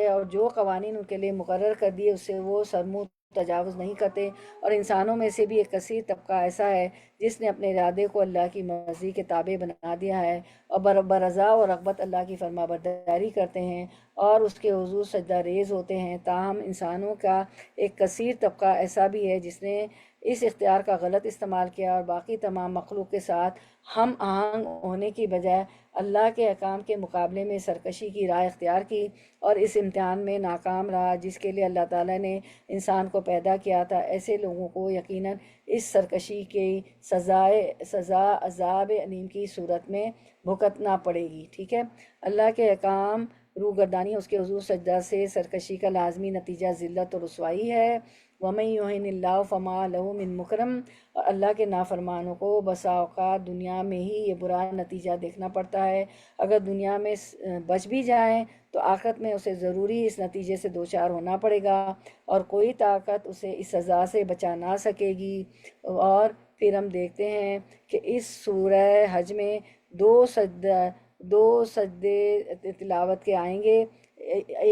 اور جو قوانین ان کے لیے مقرر کر دیے اس سے وہ سرمنہ تجاوز نہیں کرتے۔ اور انسانوں میں سے بھی ایک کثیر طبقہ ایسا ہے جس نے اپنے ارادے کو اللہ کی مرضی کے تابع بنا دیا ہے اور برضا اور رغبت اللہ کی فرما برداری کرتے ہیں اور اس کے حضور سجدہ ریز ہوتے ہیں۔ تاہم انسانوں کا ایک کثیر طبقہ ایسا بھی ہے جس نے اس اختیار کا غلط استعمال کیا اور باقی تمام مخلوق کے ساتھ ہم آہنگ ہونے کی بجائے اللہ کے احکام کے مقابلے میں سرکشی کی راہ اختیار کی اور اس امتحان میں ناکام رہا جس کے لیے اللہ تعالیٰ نے انسان کو پیدا کیا تھا۔ ایسے لوگوں کو یقیناً اس سرکشی کی سزا عذاب علیم کی صورت میں بھگتنا پڑے گی، ٹھیک ہے۔ اللہ کے احکام روگردانی اس کے حضور سجدہ سے سرکشی کا لازمی نتیجہ ذلت اور رسوائی ہے۔ وَمَن يُهِنِ اللَّهُ فَمَا لَهُ مِن مُكْرِمٍ، اور اللہ کے نافرمانوں کو بسا اوقات دنیا میں ہی یہ برا نتیجہ دیکھنا پڑتا ہے۔ اگر دنیا میں بچ بھی جائیں تو آخرت میں اسے ضروری اس نتیجے سے دوچار ہونا پڑے گا اور کوئی طاقت اسے اس سزا سے بچا نہ سکے گی۔ اور پھر ہم دیکھتے ہیں کہ اس سورہ حج میں دو سجدے تلاوت کے آئیں گے۔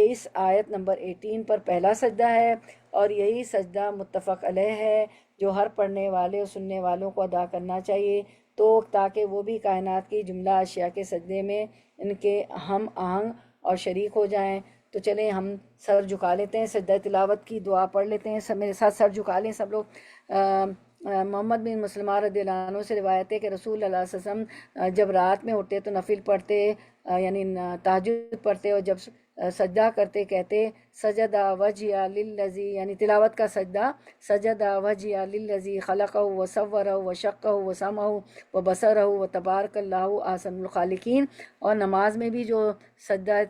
اس آیت نمبر 18 پر پہلا سجدہ ہے اور یہی سجدہ متفق علیہ ہے جو ہر پڑھنے والے اور سننے والوں کو ادا کرنا چاہیے تاکہ وہ بھی کائنات کی جملہ اشیاء کے سجدے میں ان کے ہم آہنگ اور شریک ہو جائیں۔ تو چلیں ہم سر جھکا لیتے ہیں، سجدہ تلاوت کی دعا پڑھ لیتے ہیں، سب میرے ساتھ سر جھکا لیں سب لوگ۔ محمد بن مسلمہ رضی اللہ عنہ سے روایت ہے کہ رسول اللہ صلی اللہ علیہ وسلم جب رات میں اٹھتے تو نفل پڑھتے، یعنی تہجد پڑھتے، اور جب سجدہ کرتے کہتے سجدہ وجہ للذی، یعنی تلاوت کا سجدہ، سجدہ وجہ للذی خلقہ وصورہ وشقہ وسمعہ وبصرہ وتبارک اللہ احسن الخالقین۔ اور نماز میں بھی جو سجدہ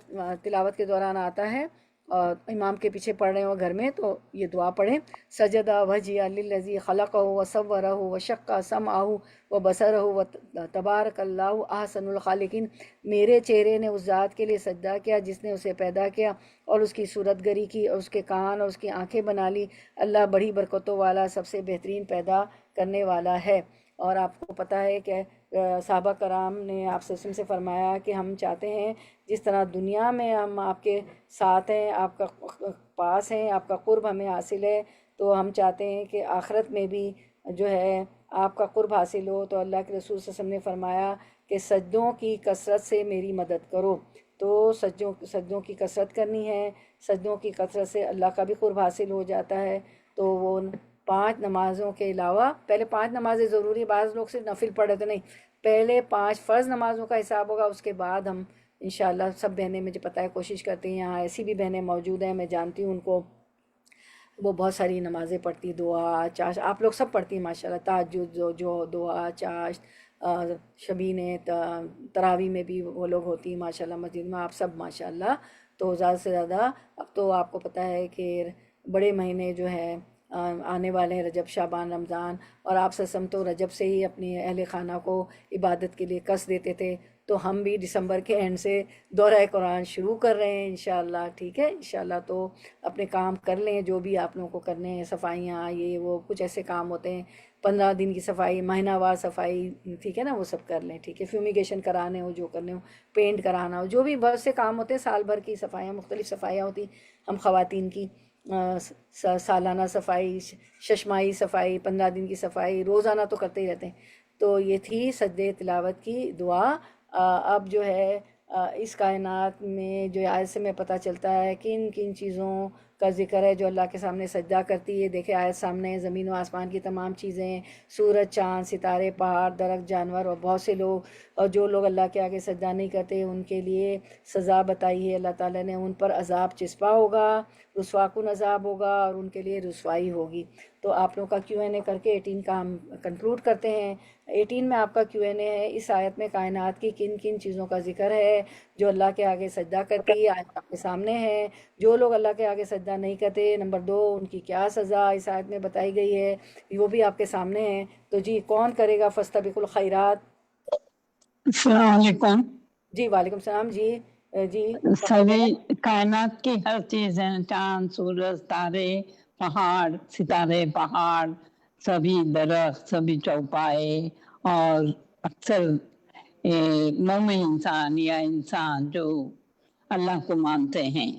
تلاوت کے دوران آتا ہے اور امام کے پیچھے پڑھ رہے ہو گھر میں تو یہ دعا پڑھیں، سجدہ وجہ للذی خلقہ وصورہ وشق سمعہ وبصرہ وتبارک اللہ احسن الخالقین۔ میرے چہرے نے اس ذات کے لیے سجدہ کیا جس نے اسے پیدا کیا اور اس کی صورت گری کی اور اس کے کان اور اس کی آنکھیں بنا لی۔ اللہ بڑی برکتوں والا، سب سے بہترین پیدا کرنے والا ہے۔ اور آپ کو پتہ ہے کہ صحابہ کرام نے آپ سے فرمایا کہ ہم چاہتے ہیں جس طرح دنیا میں ہم آپ کے ساتھ ہیں، آپ کا پاس ہیں، آپ کا قرب ہمیں حاصل ہے، تو ہم چاہتے ہیں کہ آخرت میں بھی جو ہے آپ کا قرب حاصل ہو۔ تو اللہ کے رسول صلی اللہ علیہ وسلم نے فرمایا کہ سجدوں کی کثرت سے میری مدد کرو۔ تو سجدوں کی کثرت کرنی ہے، سجدوں کی کثرت سے اللہ کا بھی قرب حاصل ہو جاتا ہے۔ تو وہ 5 نمازوں کے علاوہ، پہلے 5 نمازیں ضروری، بعض لوگ صرف نفل پڑھ رہے، نہیں، پہلے 5 فرض نمازوں کا حساب ہوگا، اس کے بعد ہم انشاءاللہ سب بہنیں مجھے پتہ ہے کوشش کرتی ہیں، یہاں ایسی بھی بہنیں موجود ہیں میں جانتی ہوں ان کو، وہ بہت ساری نمازیں پڑھتی، دعا چاشت، آپ لوگ سب پڑھتی ہیں ماشاءاللہ، تہجد جو دعا چاشت، شبین تراویح میں بھی وہ لوگ ہوتی ہیں ماشاءاللہ مسجد میں، آپ سب ماشاءاللہ۔ تو زیادہ سے زیادہ اب تو آپ کو پتہ ہے کہ بڑے مہینے جو ہے آنے والے ہیں، رجب شعبان رمضان، اور آپ سسم تو رجب سے ہی اپنی اہل خانہ کو عبادت کے لیے کس دیتے تھے، تو ہم بھی دسمبر کے اینڈ سے دورہ قرآن شروع کر رہے ہیں انشاءاللہ، ٹھیک ہے انشاءاللہ۔ تو اپنے کام کر لیں جو بھی آپ لوگوں کو کرنے ہیں، صفائیاں، یہ وہ کچھ ایسے کام ہوتے ہیں، 15 دن کی صفائی، مہینہ وار صفائی، ٹھیک ہے نا، وہ سب کر لیں، ٹھیک ہے، فیومیگیشن کرانے ہو، جو کرنے ہو، پینٹ کرانا ہو، جو بھی بہت سے کام ہوتے ہیں، سال بھر کی صفائیاں، مختلف صفائیاں ہوتی ہم خواتین کی، سالانہ صفائی، ششماہی صفائی، 15 دن کی صفائی، روزانہ تو کرتے ہی رہتے ہیں۔ تو یہ تھی سجدے تلاوت کی دعا۔ اب جو ہے اس کائنات میں جو آیت سے میں پتہ چلتا ہے کن کن چیزوں کا ذکر ہے جو اللہ کے سامنے سجدہ کرتی ہے۔ دیکھیں آیت سامنے، زمین و آسمان کی تمام چیزیں، سورج، چاند، ستارے، پہاڑ، درخت، جانور، اور بہت سے لوگ، اور جو لوگ اللہ کے آگے سجدہ نہیں کرتے ان کے لیے سزا بتائی ہے اللہ تعالیٰ نے، ان پر عذاب چسپا ہوگا، رسوا کن عذاب ہوگا، اور ان کے لیے رسوائی ہوگی۔ تو آپ لوگوں کا Q&A کر کے 18 کا ہم کنکلوڈ کرتے ہیں۔ 18 میں آپ کا Q&A ہے، اس آیت میں کائنات کی کن کن چیزوں کا ذکر ہے جو اللہ کے آگے سجدہ کرتی ہے، آیت آپ کے سامنے ہے۔ جو لوگ اللہ کے آگے سجدہ نہیں کرتے، نمبر 2 ان کی کیا سزا اس آیت میں بتائی گئی ہے، وہ بھی آپ کے سامنے ہے۔ تو جی کون کرے گا فاستبقوا الخیرات؟ السلام علیکم۔ جی وعلیکم السلام۔ جی جی سبھی کائنات کی ہر چیز ہے، چاند، سورج، تارے، پہاڑ، ستارے، پہاڑ، سبھی درخت، سبھی چوپائے، اور اکثر مومن انسان یا انسان جو اللہ کو مانتے ہیں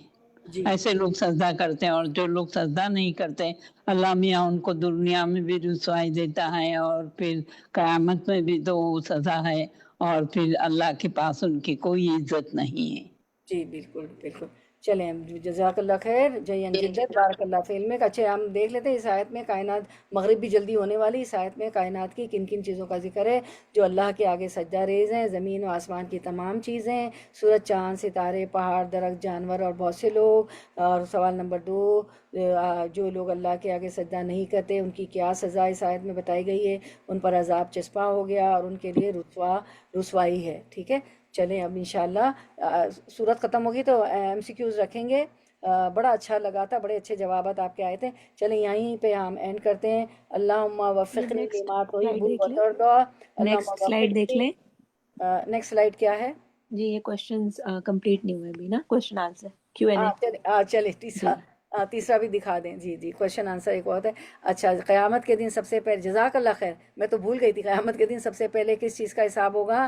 جی ایسے لوگ سجدہ کرتے ہیں، اور جو لوگ سجدہ نہیں کرتے اللہ میاں ان کو دنیا میں بھی رسوائی دیتا ہے، اور پھر قیامت میں بھی تو سزا ہے، اور پھر اللہ کے پاس ان کی کوئی عزت نہیں ہے۔ جی بالکل بالکل۔ چلیں جزاک اللہ خیر جین جدت، بارک اللہ فی علمک۔ اچھا ہم دیکھ لیتے ہیں اس آیت میں کائنات، مغرب بھی جلدی ہونے والی، اس آیت میں کائنات کی کن کن چیزوں کا ذکر ہے جو اللہ کے آگے سجدہ ریز ہیں۔ زمین و آسمان کی تمام چیزیں، سورج، چاند، ستارے، پہاڑ، درخت، جانور، اور بہت سے لوگ۔ اور سوال نمبر 2، جو لوگ اللہ کے آگے سجدہ نہیں کرتے ان کی کیا سزا اس آیت میں بتائی گئی ہے، ان پر عذاب چسپاں ہو گیا اور ان کے لیے رسوائی ہے، ٹھیک ہے۔ چلیں اب انشاءاللہ صورت ختم ہوگی تو MCQs رکھیں گے۔ بڑا اچھا لگا تھا، بڑے اچھے جوابات آپ کے آئے تھے۔ چلیں یہیں پہ ہم اینڈ کرتے ہیں۔ اللہم وفقنی لما تحب وترضى۔ نیکسٹ سلائیڈ دیکھ لیں۔ نیکسٹ سلائیڈ کیا ہے؟ جی یہ کوشچنز کمپلیٹ نہیں ہوئے ابھی نا، کوشچن آنسر Q&A۔ چلے تیسرا بھی دکھا دیں۔ جی جی کوشچن آنسر ایک اور ہے۔ اچھا قیامت کے دن سب سے پہلے، جزاک اللہ خیر، میں تو بھول گئی تھی، قیامت کے دن سب سے پہلے کس چیز کا حساب ہوگا؟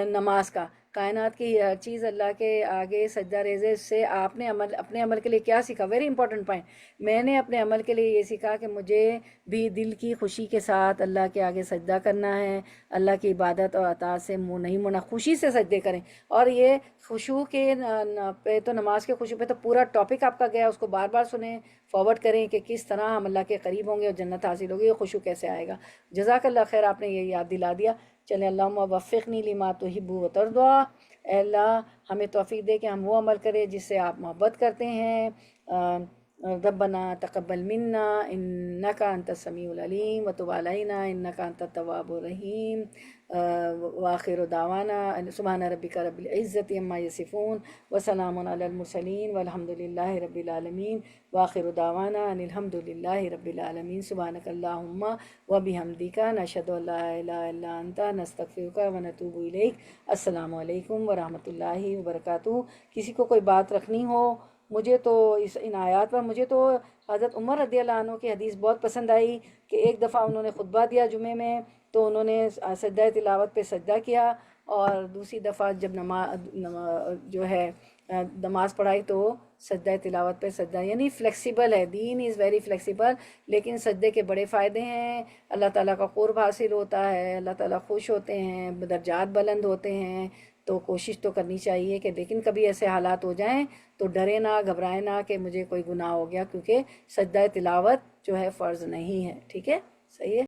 نماز کا۔ کائنات کی ہر چیز اللہ کے آگے سجدہ ریزے، اس سے آپ نے اپنے عمل کے لیے کیا سیکھا؟ Very important point. میں نے اپنے عمل کے لیے یہ سیکھا کہ مجھے بھی دل کی خوشی کے ساتھ اللہ کے آگے سجدہ کرنا ہے، اللہ کی عبادت اور اطاعت سے منہ نہیں موڑنا، خوشی سے سجدے کریں۔ اور یہ خشوع کے پہ تو، نماز کے خشوع پہ تو پورا ٹاپک آپ کا گیا، اس کو بار بار سنیں، فارورڈ کریں کہ کس طرح ہم اللہ کے قریب ہوں گے اور جنت حاصل ہوگی، یہ خشوع کیسے آئے گا۔ جزاک اللہ خیر، آپ نے یہ یاد دلا دیا۔ چلیں اللہم وفقنی لما تحب وترضى۔ اے اللہ ہمیں توفیق دے کہ ہم وہ عمل کریں جس سے آپ محبت کرتے ہیں. ربنا تقبل منا انک انت السمیع العلیم وتب علینا انک انت التواب الرحیم. وآخر دعوانا سبحان ربک رب العزت عما یصفون وسلام علی المرسلین والحمد للہ رب العالمین. وآخر دعوانا ان الحمد للہ رب العالمین. سبحانک اللہم وبحمدک نشہد ان لا الہ الا انت نستغفرک ونتوب الیک. السلام علیکم ورحمۃ اللہ وبرکاتہ. کسی کو کوئی بات رکھنی ہو مجھے تو ان آیات پر، مجھے تو حضرت عمر رضی اللہ عنہ کی حدیث بہت پسند آئی کہ ایک دفعہ انہوں نے خطبہ دیا جمعے میں تو انہوں نے سجدہ تلاوت پہ سجدہ کیا، اور دوسری دفعہ جب نماز پڑھائی تو سجدہ تلاوت پہ سجدہ. یعنی فلیکسیبل ہے دین، از ویری فلیکسیبل. لیکن سجدے کے بڑے فائدے ہیں، اللہ تعالیٰ کا قرب حاصل ہوتا ہے، اللہ تعالیٰ خوش ہوتے ہیں، درجات بلند ہوتے ہیں. تو کوشش تو کرنی چاہیے کہ لیکن کبھی ایسے حالات ہو جائیں تو ڈرے نہ، گھبرائے نہ کہ مجھے کوئی گناہ ہو گیا، کیونکہ سجدہ تلاوت جو ہے فرض نہیں ہے. ٹھیک ہے، صحیح ہے.